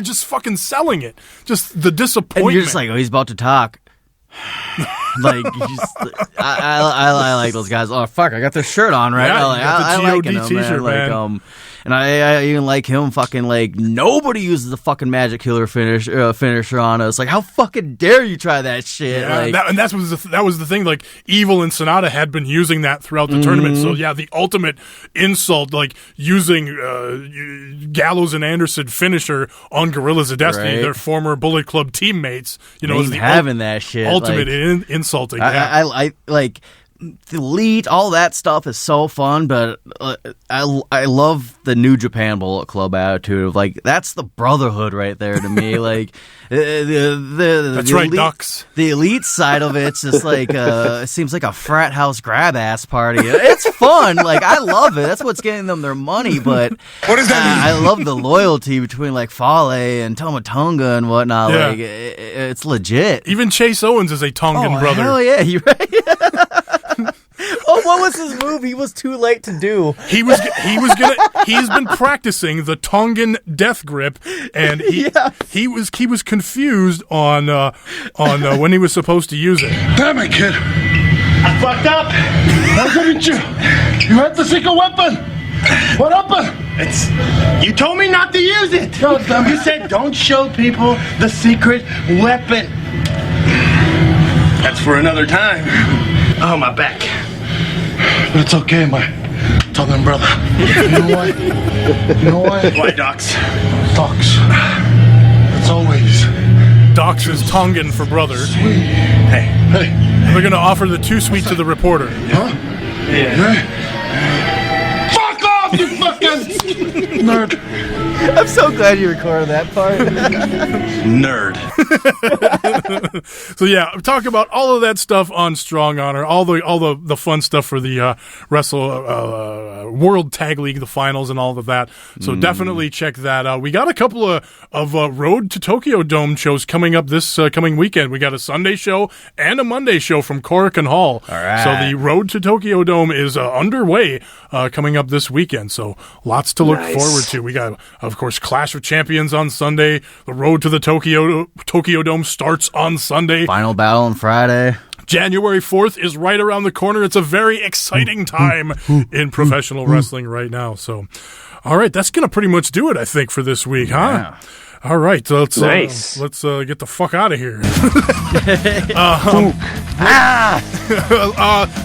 just fucking selling it. Just the disappointment. And you're just like, oh, he's about to talk. Like, I like those guys. Oh fuck, I got this shirt on, right? Yeah, I like him, t-shirt, man. And I even like him fucking like nobody uses the fucking Magic Killer finisher on us. Like, how fucking dare you try that shit? Yeah, like, that was the thing. Like, Evil and Sonata had been using that throughout the tournament. So yeah, the ultimate insult, like using Gallows and Anderson finisher on Gorillas of Destiny, their former Bullet Club teammates. You know, is the having that shit. Ultimate insulting. I like. The Elite, all that stuff is so fun, but I love the New Japan Bullet Club attitude of like, that's the brotherhood right there to me. Like that's right, elite, Ducks. The Elite side of it's just like it seems like a frat house grab ass party. It's fun, like I love it. That's what's getting them their money. But what does that mean? I love the loyalty between like Fale and Tama Tonga and whatnot. Yeah. Like it's legit. Even Chase Owens is a Tongan brother. Hell yeah, you're right. Oh, what was his move? He was too late to do. He's been practicing the Tongan death grip, and he was confused on when he was supposed to use it. Damn it, kid! I fucked up. Why didn't you? You had the secret weapon. What happened? You told me not to use it. You said don't show people the secret weapon. That's for another time. Oh, my back. But it's okay, my Tongan brother. You know why? You know why? Why, Docs? Docs. It's always. Docs is Tongan for brother. Sweet. Hey. They're going to offer the too sweet to the reporter. Huh? Yeah. Fuck off, you fucking nerd. I'm so glad you recorded that part. Nerd. So yeah, talk about all of that stuff on Strong Honor, all the fun stuff for the World Tag League, the finals, and all of that. So definitely check that out. We got a couple of Road to Tokyo Dome shows coming up this coming weekend. We got a Sunday show and a Monday show from Korakuen Hall. All right. So the Road to Tokyo Dome is underway coming up this weekend. So lots to look forward to. We got, of course, Clash of Champions on Sunday. The Road to the Tokyo Dome starts on Sunday. Final battle on Friday. January 4th is right around the corner. It's a very exciting time in professional wrestling right now. So, all right, that's going to pretty much do it, I think, for this week, huh? All right, let's get the fuck out of here.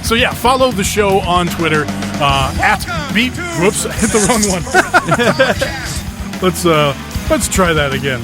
So yeah, follow the show on Twitter at beat. Whoops, I hit the wrong one. Let's try that again.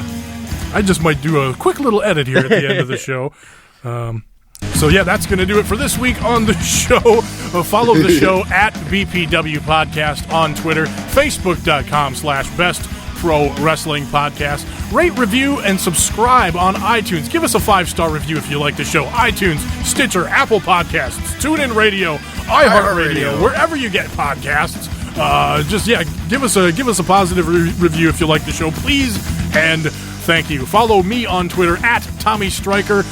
I just might do a quick little edit here at the end of the show. So yeah, that's going to do it for this week on the show. Follow the show at BPW Podcast on Twitter, Facebook.com/Best Pro Wrestling Podcast. Rate, review, and subscribe on iTunes. Give us a 5-star review if you like the show. iTunes, Stitcher, Apple Podcasts, TuneIn Radio, iHeartRadio, wherever you get podcasts. Give us a positive review if you like the show, please, and thank you. Follow me on Twitter at Tommy Stryker,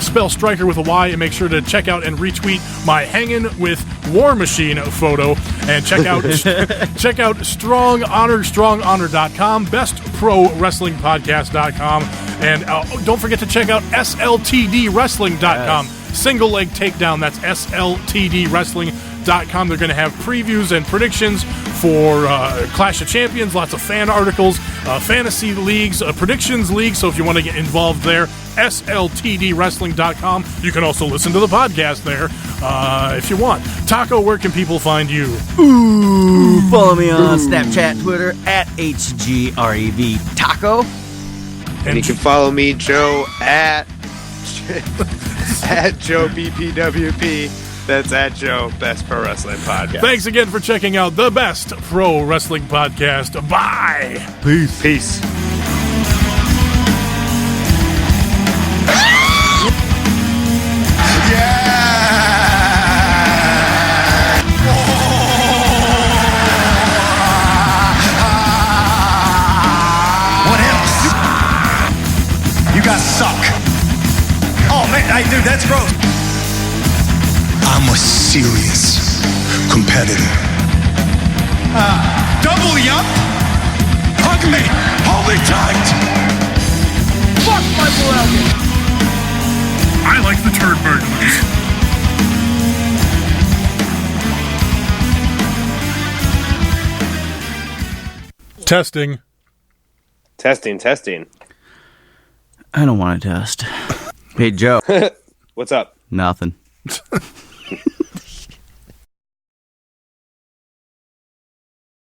spell Stryker with a Y, and make sure to check out and retweet my Hangin' with War Machine photo, and check out StrongHonor.com, BestProWrestlingPodcast.com, and don't forget to check out SLTDWrestling.com. Single leg takedown. That's SLTDWrestling.com. They're going to have previews and predictions for Clash of Champions, lots of fan articles, fantasy leagues, predictions leagues. So if you want to get involved there, SLTDWrestling.com. You can also listen to the podcast there if you want. Taco, where can people find you? Follow me on Snapchat, Twitter at HGREV Taco. And you can follow me, Joe, at at Joe BPWP. That's at Joe Best Pro Wrestling Podcast. Thanks again for checking out the Best Pro Wrestling Podcast. Bye. Peace. What else? You guys suck. Oh man, dude, that's gross. I'm a serious competitor. Double yup. Hug me. Hold me tight. Fuck Michael Elgin. I like the turd burglars. Testing. Testing. I don't want to test. Hey, Joe. What's up? Nothing.